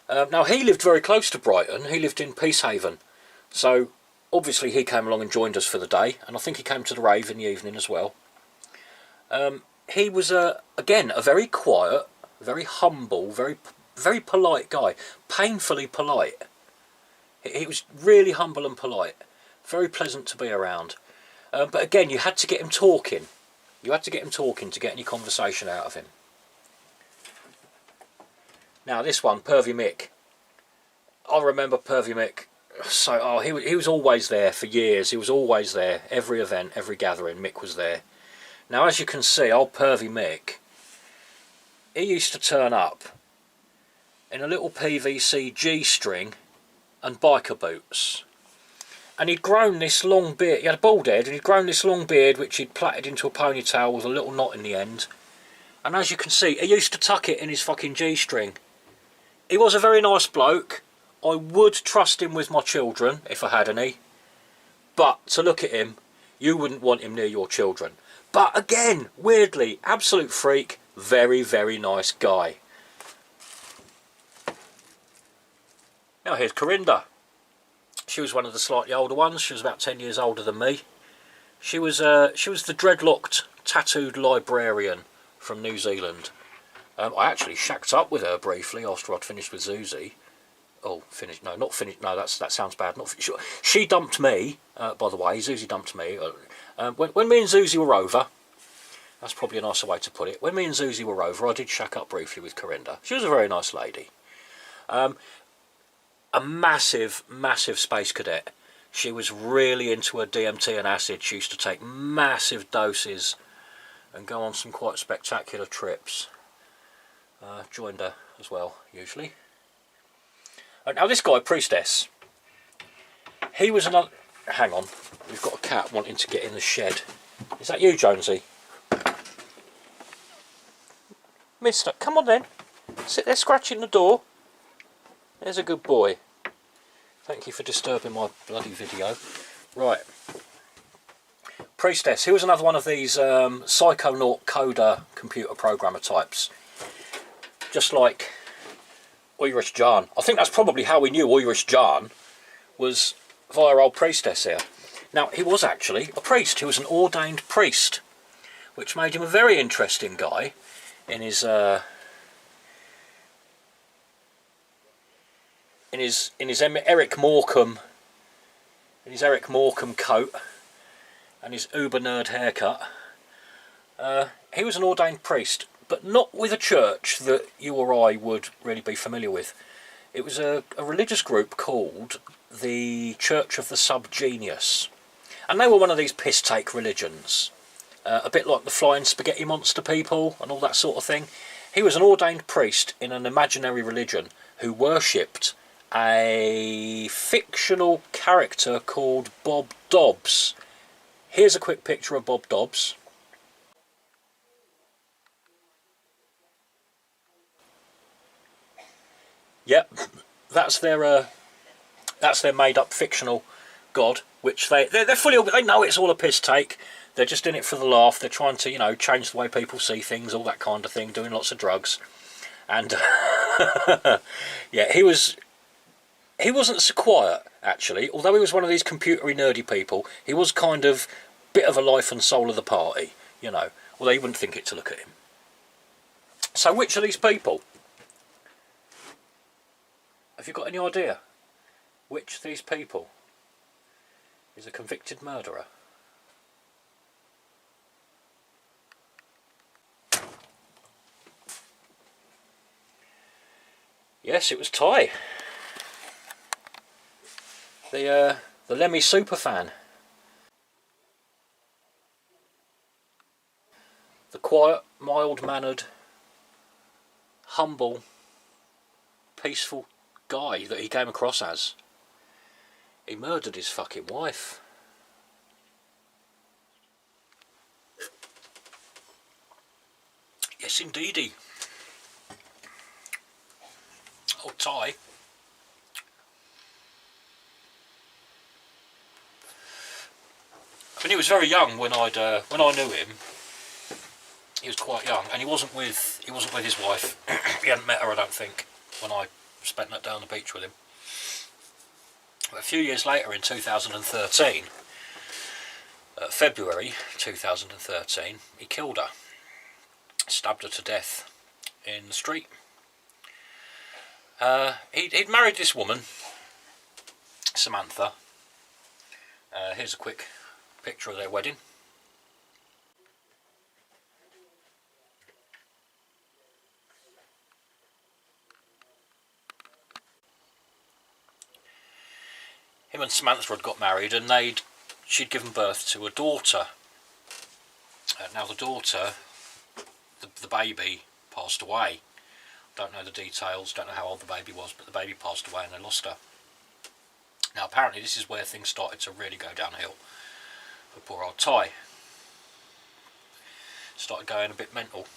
Now, he lived very close to Brighton. He lived in Peacehaven. So, obviously, he came along and joined us for the day. And I think he came to the rave in the evening as well. He was, again, a very quiet, very humble, very polite guy. Painfully polite. He was really humble and polite. Very pleasant to be around. But again, you had to get him talking. You had to get him talking to get any conversation out of him. Now this one, Pervy Mick. I remember Pervy Mick. So, he was always there for years. He was always there. Every event, every gathering, Mick was there. Now as you can see, old Pervy Mick, he used to turn up in a little PVC G-string and biker boots. And he'd grown this long beard. He had a bald head, and he'd grown this long beard which he'd plaited into a ponytail with a little knot in the end. And as you can see, he used to tuck it in his fucking G-string. He was a very nice bloke. I would trust him with my children, if I had any. But to look at him, you wouldn't want him near your children. But again, weirdly, absolute freak, very, very nice guy. Now here's Corinda. She was one of the slightly older ones. She was about 10 years older than me. She was the dreadlocked, tattooed librarian from New Zealand. I actually shacked up with her briefly after I'd finished with Zuzi. Oh, finished? No, not finished. No, that sounds bad. Not finished. She dumped me. By the way, Zuzi dumped me. When me and Zuzi were over, that's probably a nicer way to put it. When me and Zuzi were over, I did shack up briefly with Corinda. She was a very nice lady. A massive, massive space cadet. She was really into her DMT and acid. She used to take massive doses and go on some quite spectacular trips. Joined her as well, usually. Now this guy, Priestess, he was another... hang on, we've got a cat wanting to get in the shed. Is that you, Jonesy? Mister, come on then. Sit there scratching the door. There's a good boy. Thank you for disturbing my bloody video. Right. Priestess. Here was another one of these psychonaut coder computer programmer types. Just like Irish John. I think that's probably how we knew Irish John was via old Priestess here. Now, he was actually a priest. He was an ordained priest, which made him a very interesting guy in his Eric Morecambe coat and his uber nerd haircut. He was an ordained priest, but not with a church that you or I would really be familiar with. It was a religious group called the Church of the Subgenius, and they were one of these piss-take religions, a bit like the flying spaghetti monster people and all that sort of thing. He was an ordained priest in an imaginary religion who worshipped a fictional character called Bob Dobbs. Here's a quick picture of Bob Dobbs. Yep, that's their made-up fictional god, which they're fully, they know it's all a piss take. They're just in it for the laugh. They're trying to, you know, change the way people see things, all that kind of thing, doing lots of drugs. And yeah, he wasn't so quiet, actually. Although he was one of these computery nerdy people, he was kind of bit of a life and soul of the party, you know. Although you wouldn't think it to look at him. So which of these people? Have you got any idea? Which of these people is a convicted murderer? Yes, it was Ty. The Lemmy superfan. The quiet, mild-mannered, humble, peaceful guy that he came across as. He murdered his fucking wife. Yes, indeedy. Oh, Ty. I mean, he was very young when I knew him. He was quite young, and he wasn't with his wife. He hadn't met her, I don't think, when I spent that day on the beach with him. But a few years later, in 2013, February 2013, he killed her, stabbed her to death in the street. He'd married this woman, Samantha. Here's a quick picture of their wedding. Him and Samantha had got married, and she'd given birth to a daughter. Now the daughter, the baby, passed away. Don't know the details, don't know how old the baby was, but the baby passed away and they lost her. Now apparently this is where things started to really go downhill for poor old Ty. Started going a bit mental.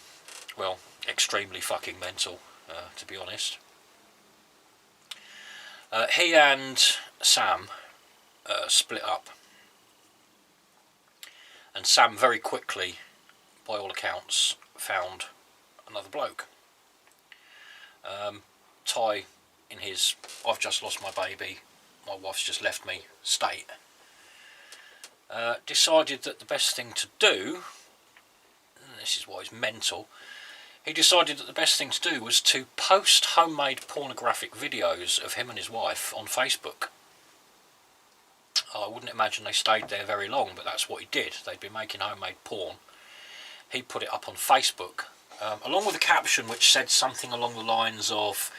Well, extremely fucking mental, to be honest. He and Sam split up, and Sam very quickly, by all accounts, found another bloke. Ty, in his "I've just lost my baby, my wife's just left me" state, decided that the best thing to do, and this is why he's mental, he decided that the best thing to do was to post homemade pornographic videos of him and his wife on Facebook. I wouldn't imagine they stayed there very long, but that's what he did. They'd been making homemade porn. He put it up on Facebook, along with a caption which said something along the lines of,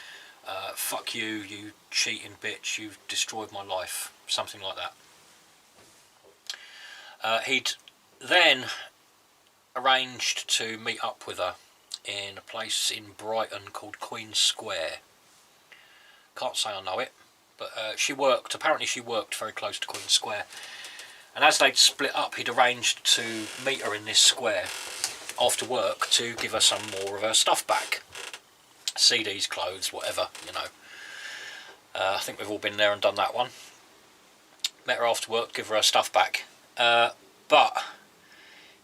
"Fuck you, you cheating bitch, you've destroyed my life," something like that. He'd then arranged to meet up with her in a place in Brighton called Queen Square. Can't say I know it, But apparently she worked very close to Queen Square. And as they'd split up, he'd arranged to meet her in this square after work to give her some more of her stuff back. CDs, clothes, whatever, you know. I think we've all been there and done that one. Met her after work, give her stuff back. But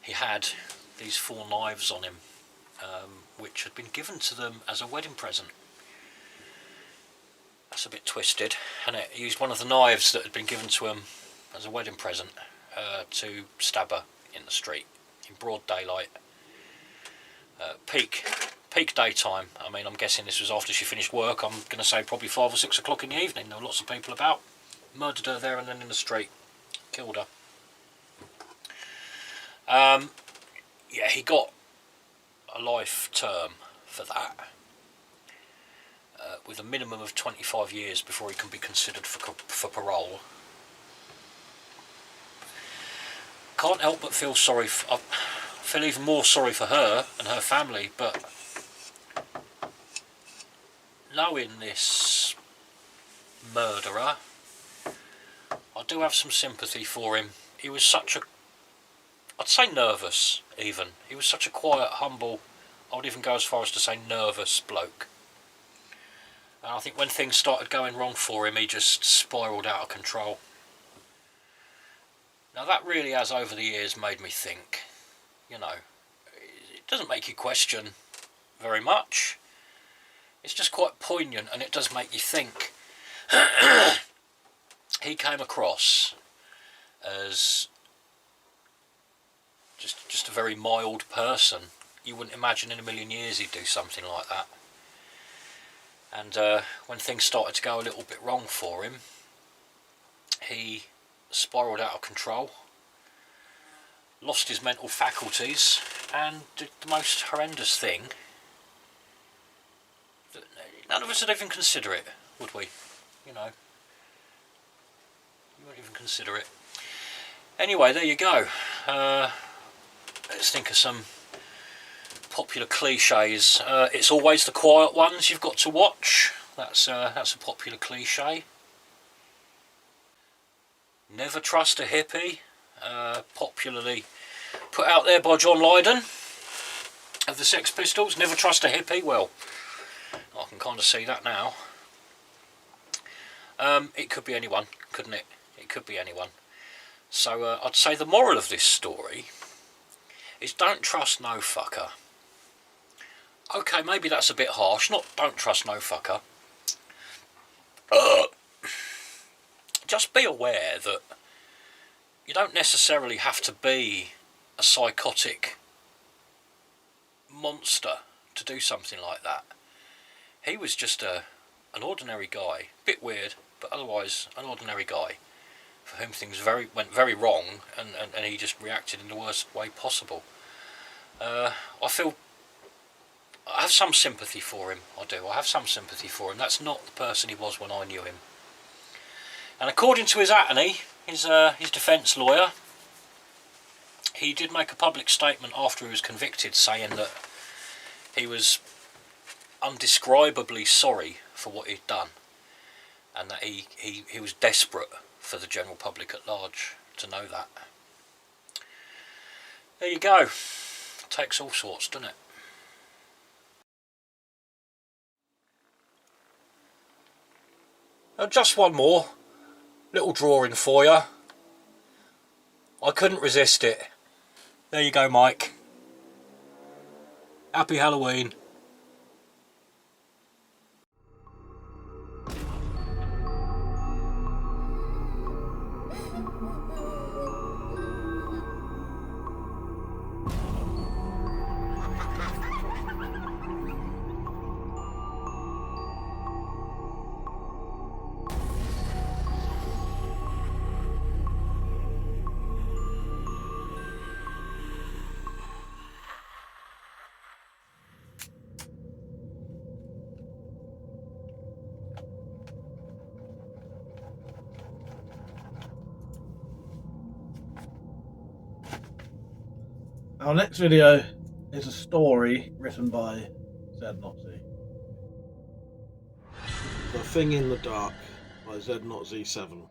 he had these 4 knives on him, which had been given to them as a wedding present. That's a bit twisted, and he used one of the knives that had been given to him as a wedding present to stab her in the street in broad daylight. Peak daytime. I mean, I'm guessing this was after she finished work. I'm going to say probably 5 or 6 o'clock in the evening. There were lots of people about. Murdered her there and then in the street. Killed her. Yeah, he got a life term for that, with a minimum of 25 years before he can be considered for parole. Can't help but feel sorry. I feel even more sorry for her and her family, but knowing this murderer, I do have some sympathy for him. He was such a, I'd say nervous even. He was such a quiet, humble, I would even go as far as to say nervous bloke. And I think when things started going wrong for him, he just spiralled out of control. Now that really has over the years made me think, you know, it doesn't make you question very much. It's just quite poignant, and it does make you think. He came across as just a very mild person. You wouldn't imagine in a million years he'd do something like that. And when things started to go a little bit wrong for him, he spiralled out of control, lost his mental faculties, and did the most horrendous thing. None of us would even consider it, would we? You know, you wouldn't even consider it. Anyway, there you go. Let's think of some popular cliches. It's always the quiet ones you've got to watch. That's a popular cliche. Never trust a hippie. Popularly put out there by John Lydon of the Sex Pistols. Never trust a hippie. Well, I can kind of see that now. It could be anyone, couldn't it? It could be anyone. So I'd say the moral of this story is don't trust no fucker. Okay, maybe that's a bit harsh. Not don't trust no fucker. Just be aware that you don't necessarily have to be a psychotic monster to do something like that. He was just an ordinary guy. Bit weird, but otherwise an ordinary guy for whom things went very wrong, and he just reacted in the worst way possible. I have some sympathy for him. I do. I have some sympathy for him. That's not the person he was when I knew him. And according to his attorney, his defence lawyer, he did make a public statement after he was convicted saying that he was undescribably sorry for what he'd done, and that he was desperate for the general public at large to know that. There you go. Takes all sorts, doesn't it? Just one more little drawing for you. I couldn't resist it. There you go, Mike. Happy Halloween. Our next video is a story written by Zed Nazi. The Thing in the Dark by Z0Z7.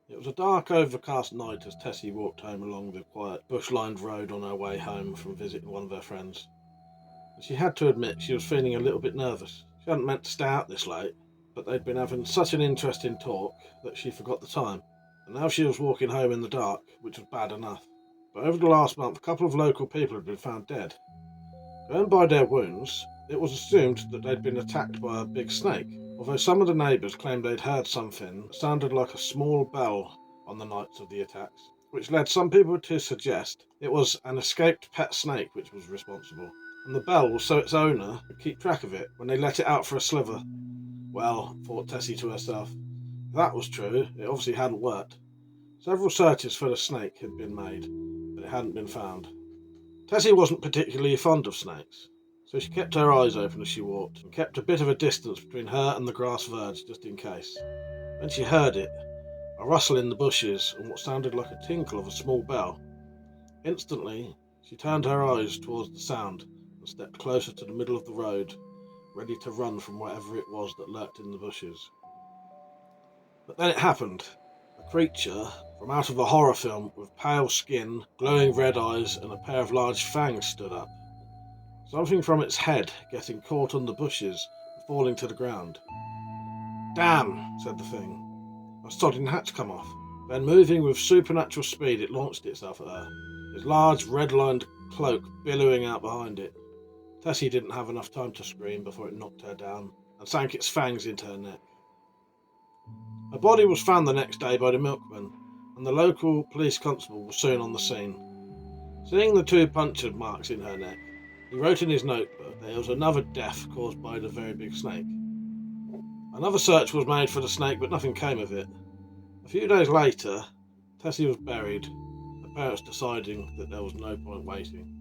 It was a dark, overcast night as Tessie walked home along the quiet, bush-lined road on her way home from visiting one of her friends. And she had to admit she was feeling a little bit nervous. She hadn't meant to stay out this late, but they'd been having such an interesting talk that she forgot the time. And now she was walking home in the dark, which was bad enough. But over the last month, a couple of local people had been found dead. Going by their wounds, it was assumed that they'd been attacked by a big snake, although some of the neighbours claimed they'd heard something that sounded like a small bell on the nights of the attacks, which led some people to suggest it was an escaped pet snake which was responsible, and the bell was so its owner could keep track of it when they let it out for a sliver. Well, thought Tessie to herself, if that was true, it obviously hadn't worked. Several searches for the snake had been made, but it hadn't been found. Tessie wasn't particularly fond of snakes, so she kept her eyes open as she walked, and kept a bit of a distance between her and the grass verge just in case. Then she heard it, a rustle in the bushes and what sounded like a tinkle of a small bell. Instantly, she turned her eyes towards the sound and stepped closer to the middle of the road, ready to run from whatever it was that lurked in the bushes. But then it happened. A creature from out of a horror film with pale skin, glowing red eyes and a pair of large fangs stood up. Something from its head getting caught on the bushes and falling to the ground. "Damn," said the thing. A sodding hatch come off. Then, moving with supernatural speed, it launched itself at her, its large red-lined cloak billowing out behind it. Tessie didn't have enough time to scream before it knocked her down and sank its fangs into her neck. Her body was found the next day by the milkman, and the local police constable was soon on the scene. Seeing the 2 puncture marks in her neck, he wrote in his notebook that it was another death caused by the very big snake. Another search was made for the snake, but nothing came of it. A few days later, Tessie was buried, her parents deciding that there was no point waiting.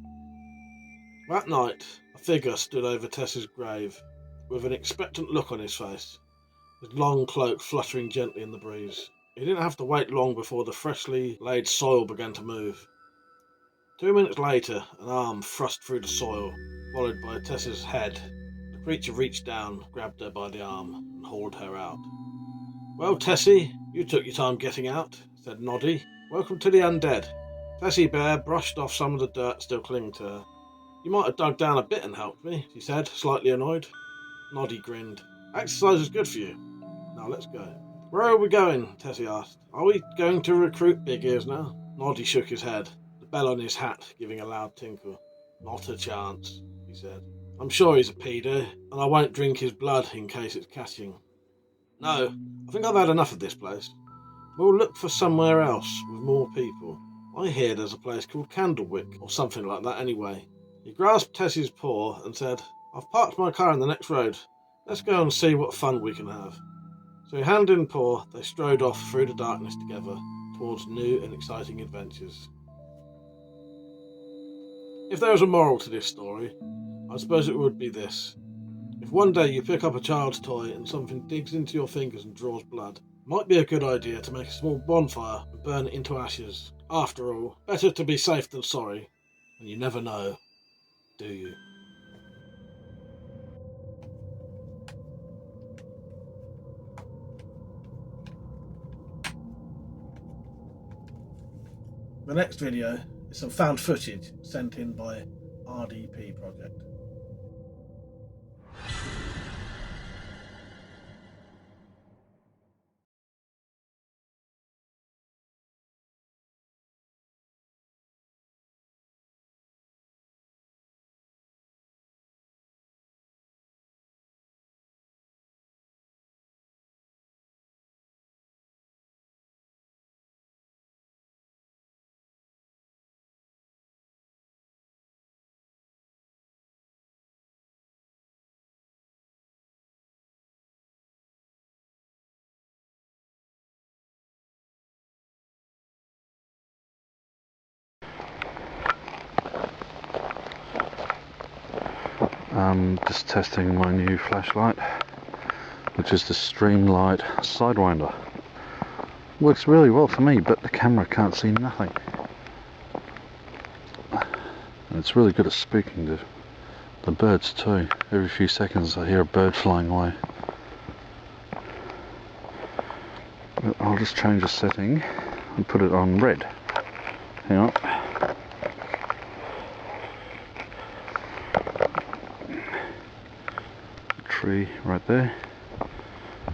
That night, a figure stood over Tessie's grave, with an expectant look on his face, his long cloak fluttering gently in the breeze. He didn't have to wait long before the freshly laid soil began to move. 2 minutes later, an arm thrust through the soil, followed by Tessie's head. The creature reached down, grabbed her by the arm, and hauled her out. "Well, Tessie, you took your time getting out," said Noddy. "Welcome to the undead." Tessie Bear brushed off some of the dirt still clinging to her. "You might have dug down a bit and helped me," she said, slightly annoyed. Noddy grinned. "Exercise is good for you. Now let's go." "Where are we going?" Tessie asked. "Are we going to recruit Big Ears now?" Noddy shook his head, the bell on his hat giving a loud tinkle. "Not a chance," he said. "I'm sure he's a pedo, and I won't drink his blood in case it's catching. No, I think I've had enough of this place. We'll look for somewhere else with more people. I hear there's a place called Candlewick, or something like that anyway." He grasped Tessie's paw and said, "I've parked my car in the next road. Let's go and see what fun we can have." So hand in paw, they strode off through the darkness together, towards new and exciting adventures. If there was a moral to this story, I suppose it would be this. If one day you pick up a child's toy and something digs into your fingers and draws blood, it might be a good idea to make a small bonfire and burn it into ashes. After all, better to be safe than sorry, and you never know, do you? The next video is some found footage sent in by RDP Project. Just testing my new flashlight, which is the Streamlight Sidewinder. Works really well for me, but the camera can't see nothing. And it's really good at speaking to the birds too. Every few seconds I hear a bird flying away. I'll just change the setting and put it on red. Hang on. Tree right there.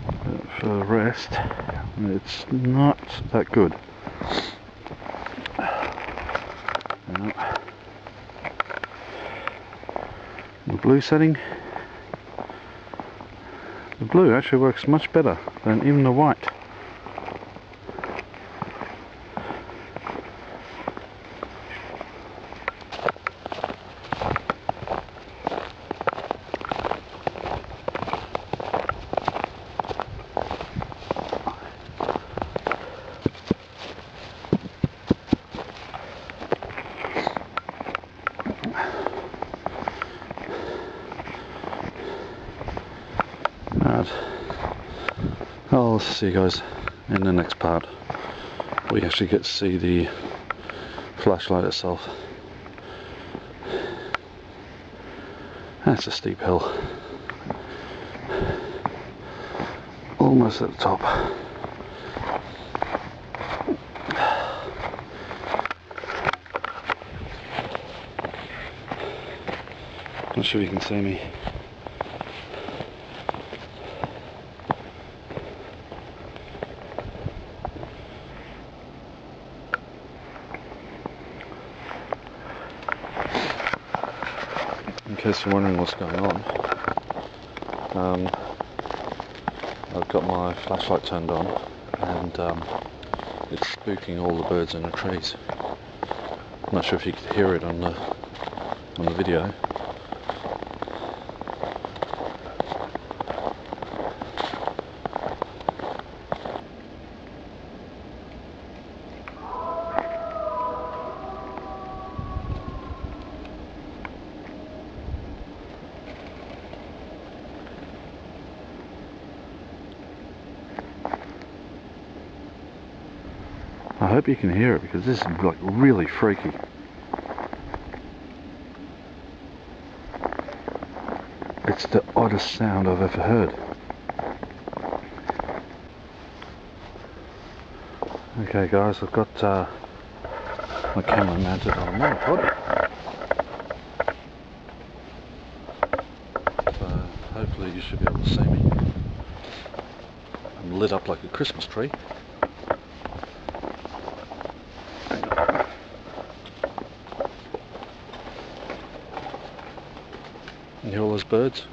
But for the rest, it's not that good. Hang on. The blue setting. The blue actually works much better than even the white. I'll see you guys in the next part. We actually get to see the flashlight itself. That's a steep hill. Almost at the top. Not sure you can see me. In case you're wondering what's going on, I've got my flashlight turned on and it's spooking all the birds in the trees. I'm not sure if you could hear it on the video. I hope you can hear it because this is like really freaky. It's the oddest sound I've ever heard. Okay guys, I've got my camera mounted on a monopod. So hopefully you should be able to see me. I'm lit up like a Christmas tree. You hear all those birds?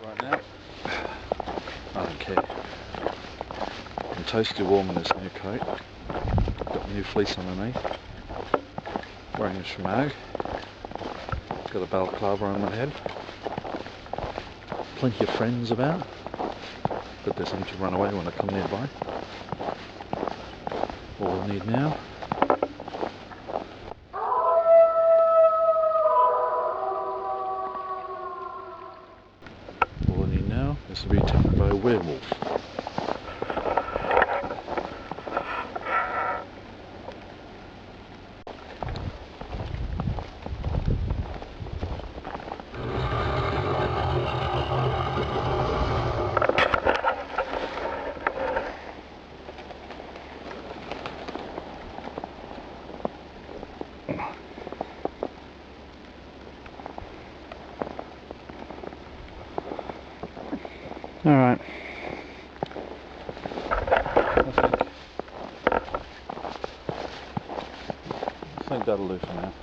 Right now, I don't care. I'm toasty warm in this new coat. Got a new fleece underneath. Wearing a shemag. Got a balaclava on my head. Plenty of friends about, but they seem to run away when I come nearby. All I need now is to be attacked by a werewolf. Alright. I think that'll do for now.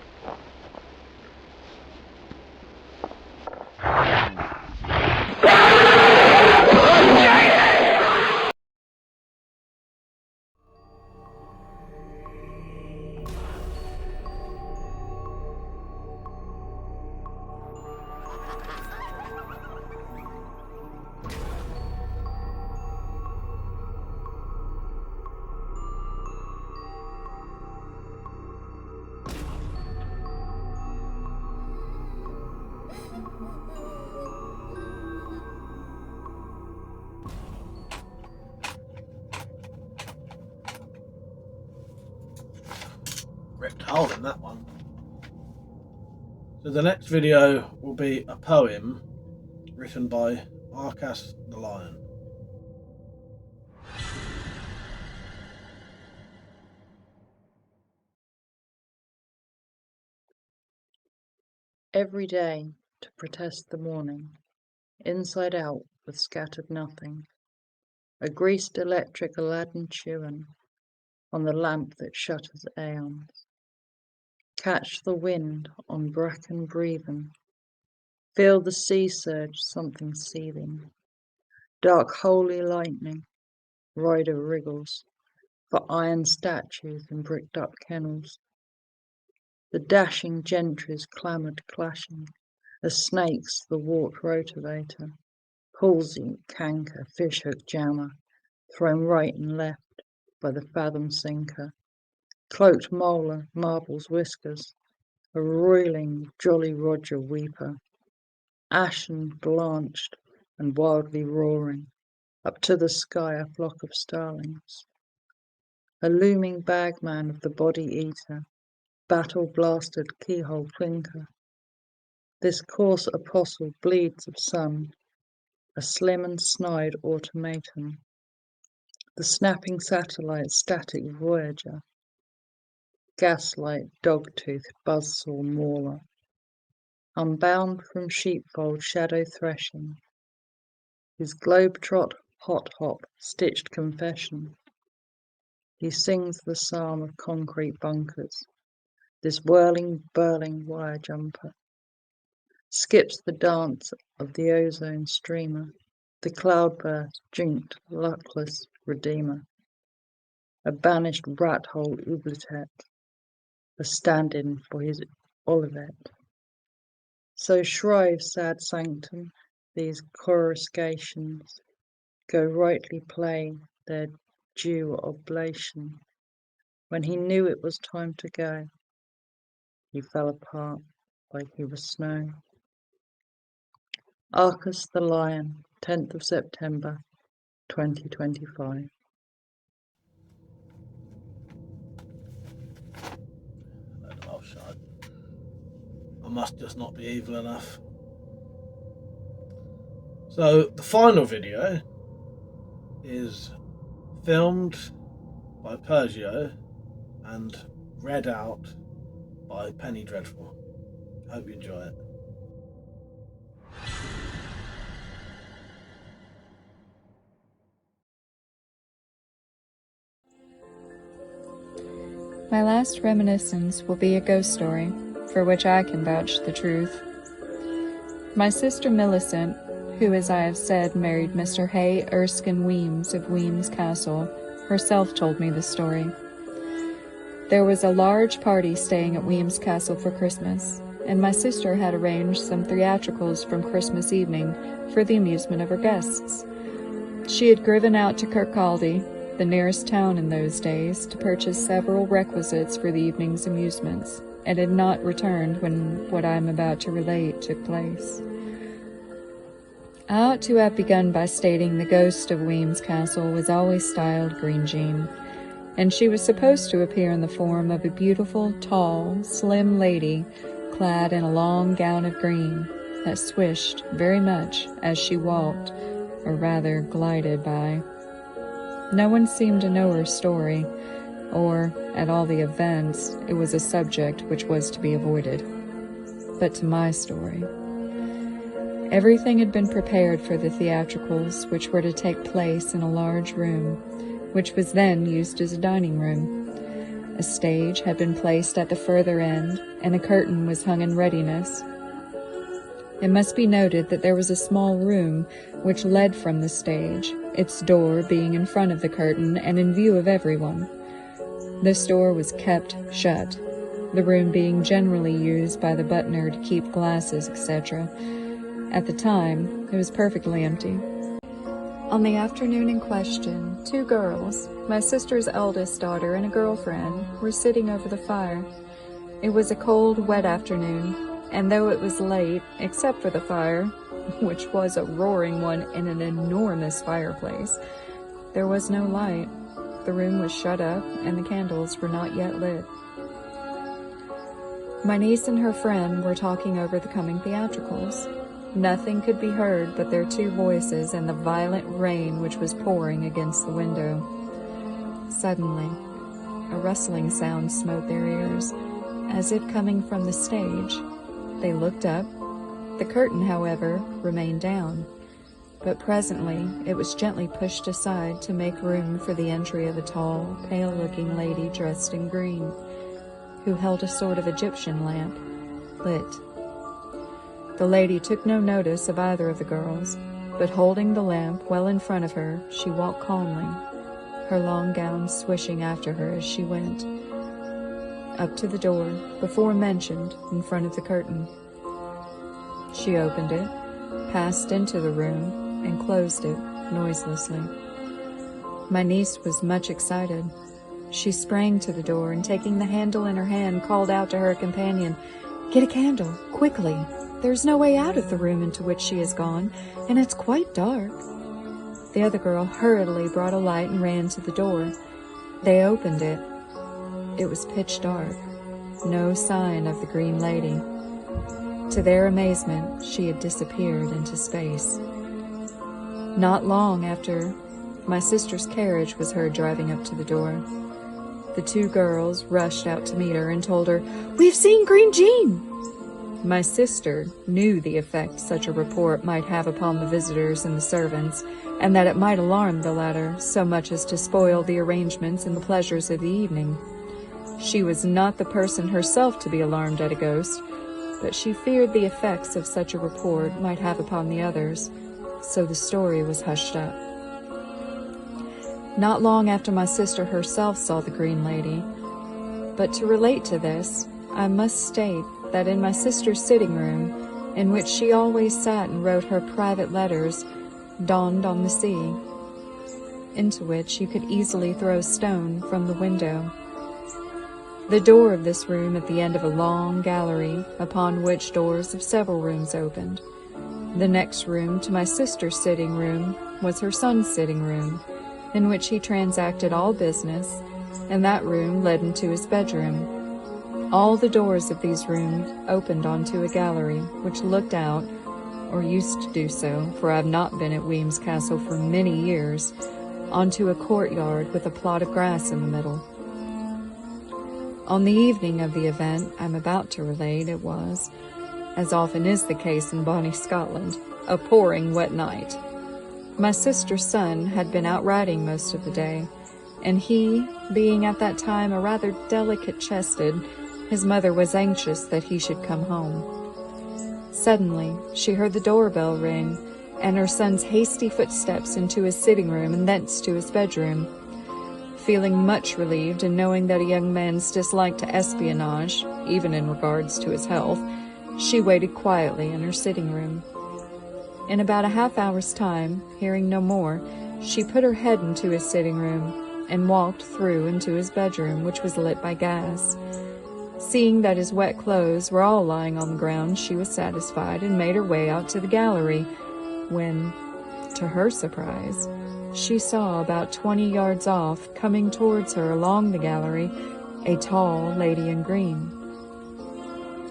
Ripped hole in that one. So the next video will be a poem written by Arcas the Lion. Every day to protest the morning, inside out with scattered nothing, a greased electric Aladdin chewing on the lamp that shutters aeons. Catch the wind on bracken breathing, feel the sea surge something seething, dark holy lightning, rider wriggles, for iron statues in bricked up kennels. The dashing gentries clamoured clashing, as snakes the warped rotavator, palsy, canker, fishhook jammer, thrown right and left by the fathom sinker. Cloaked molar marbles whiskers, a roiling Jolly Roger weeper, ashen blanched and wildly roaring, up to the sky a flock of starlings. A looming bagman of the body eater, battle-blasted keyhole clinker. This coarse apostle bleeds of sun, a slim and snide automaton. The snapping satellite static voyager, gaslight dog-toothed buzzsaw mauler. Unbound from sheepfold shadow threshing, his globe-trot hot-hop stitched confession. He sings the psalm of concrete bunkers, this whirling, burling wire jumper. Skips the dance of the ozone streamer, the cloudburst, jinxed, luckless redeemer. A banished rat-hole oubletette, a stand-in for his Olivet. So shrive, sad sanctum, these coruscations, go rightly play their due oblation. When he knew it was time to go, he fell apart like he was snow. Arcas the Lion, 10th of September, 2025. I must just not be evil enough. So the final video is filmed by Pergio and read out by Penny Dreadful. I hope you enjoy it. My last reminiscence will be a ghost story, for which I can vouch the truth. My sister Millicent, who, as I have said, married Mr. Hay Erskine Weems of Weems Castle, herself told me the story. There was a large party staying at Weems Castle for Christmas, and my sister had arranged some theatricals from Christmas evening for the amusement of her guests. She had driven out to Kirkcaldy, the nearest town in those days, to purchase several requisites for the evening's amusements, and had not returned when what I am about to relate took place. I ought to have begun by stating the ghost of Weems Castle was always styled Green Jean, and she was supposed to appear in the form of a beautiful, tall, slim lady clad in a long gown of green that swished very much as she walked, or rather glided by. No one seemed to know her story, or, at all the events, it was a subject which was to be avoided. But to my story. Everything had been prepared for the theatricals, which were to take place in a large room, which was then used as a dining room. A stage had been placed at the further end, and a curtain was hung in readiness. It must be noted that there was a small room which led from the stage, its door being in front of the curtain and in view of everyone. This door was kept shut, the room being generally used by the butler to keep glasses, etc. At the time, it was perfectly empty. On the afternoon in question, 2 girls, my sister's eldest daughter and a girlfriend, were sitting over the fire. It was a cold, wet afternoon, and though it was late, except for the fire, which was a roaring one in an enormous fireplace, there was no light. The room was shut up, and the candles were not yet lit. My niece and her friend were talking over the coming theatricals. Nothing could be heard but their two voices and the violent rain which was pouring against the window. Suddenly, a rustling sound smote their ears, as if coming from the stage. They looked up. The curtain, however, remained down, but presently it was gently pushed aside to make room for the entry of a tall, pale-looking lady dressed in green, who held a sort of Egyptian lamp, lit. The lady took no notice of either of the girls, but holding the lamp well in front of her, she walked calmly, her long gown swishing after her as she went, up to the door before mentioned in front of the curtain. She opened it, passed into the room, and closed it noiselessly. My niece was much excited. She sprang to the door and, taking the handle in her hand, called out to her companion, "Get a candle, quickly! There's no way out of the room into which she has gone, and it's quite dark." The other girl hurriedly brought a light and ran to the door. They opened it. It was pitch dark. No sign of the green lady. To their amazement, she had disappeared into space. Not long after, my sister's carriage was heard driving up to the door. The two girls rushed out to meet her and told her, "We've seen Green Jean!" My sister knew the effect such a report might have upon the visitors and the servants, and that it might alarm the latter so much as to spoil the arrangements and the pleasures of the evening. She was not the person herself to be alarmed at a ghost, but she feared the effects of such a report might have upon the others, so the story was hushed up. Not long after my sister herself saw the green lady, but to relate to this, I must state that in my sister's sitting room, in which she always sat and wrote her private letters, dawned on the sea, into which you could easily throw a stone from the window. The door of this room at the end of a long gallery, upon which doors of several rooms opened. The next room to my sister's sitting room was her son's sitting room, in which he transacted all business, and that room led into his bedroom. All the doors of these rooms opened onto a gallery, which looked out, or used to do so, for I have not been at Weems Castle for many years, onto a courtyard with a plot of grass in the middle. On the evening of the event I'm about to relate, it was, as often is the case in bonny Scotland, a pouring wet night. My sister's son had been out riding most of the day, and he, being at that time a rather delicate-chested, his mother was anxious that he should come home. Suddenly, she heard the doorbell ring, and her son's hasty footsteps into his sitting room and thence to his bedroom. Feeling much relieved and knowing that a young man's dislike to espionage, even in regards to his health, she waited quietly in her sitting room. In about a half-hour's time, hearing no more, she put her head into his sitting room and walked through into his bedroom, which was lit by gas. Seeing that his wet clothes were all lying on the ground, she was satisfied and made her way out to the gallery, when, to her surprise, she saw about 20 yards off, coming towards her along the gallery, a tall lady in green.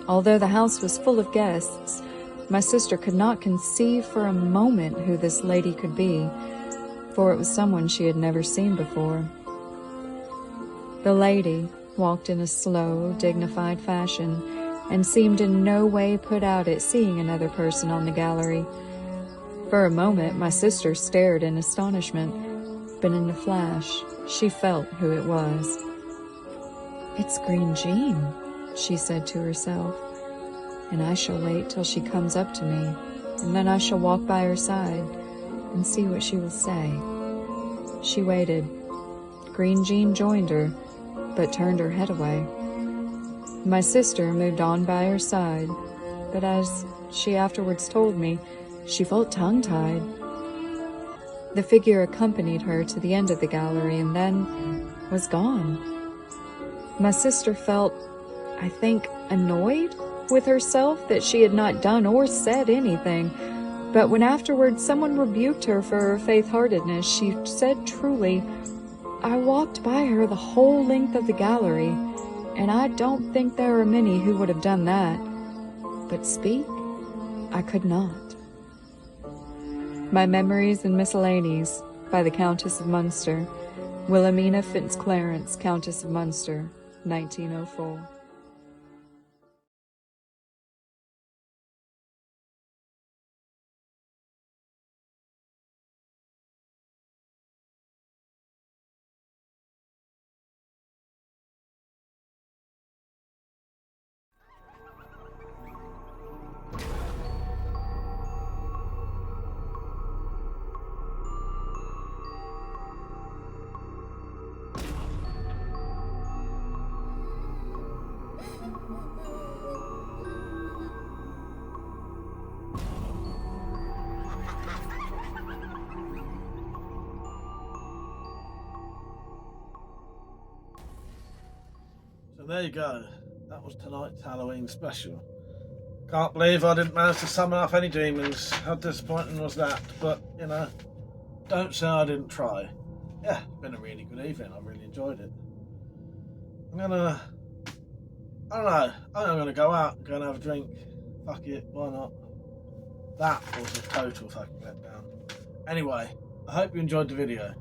Although the house was full of guests, my sister could not conceive for a moment who this lady could be, for it was someone she had never seen before. The lady walked in a slow, dignified fashion, and seemed in no way put out at seeing another person on the gallery. For a moment my sister stared in astonishment, but in a flash she felt who it was. "It's Green Jean," she said to herself, "and I shall wait till she comes up to me, and then I shall walk by her side and see what she will say." She waited. Green Jean joined her, but turned her head away. My sister moved on by her side, but as she afterwards told me, she felt tongue-tied. The figure accompanied her to the end of the gallery and then was gone. My sister felt, I think, annoyed with herself that she had not done or said anything. But when afterwards someone rebuked her for her faith-heartedness, she said truly, "I walked by her the whole length of the gallery, and I don't think there are many who would have done that. But speak, I could not." My Memories and Miscellanies by the Countess of Munster. Wilhelmina Fitzclarence, Countess of Munster, 1904. So there you go. That was tonight's Halloween special. Can't believe I didn't manage to summon up any demons. How disappointing was that? But, you know, don't say I didn't try. Yeah, it's been a really good evening. I really enjoyed it. I don't know. I think I'm gonna go out and go and have a drink. Fuck it, why not? That was a total fucking letdown. Anyway, I hope you enjoyed the video.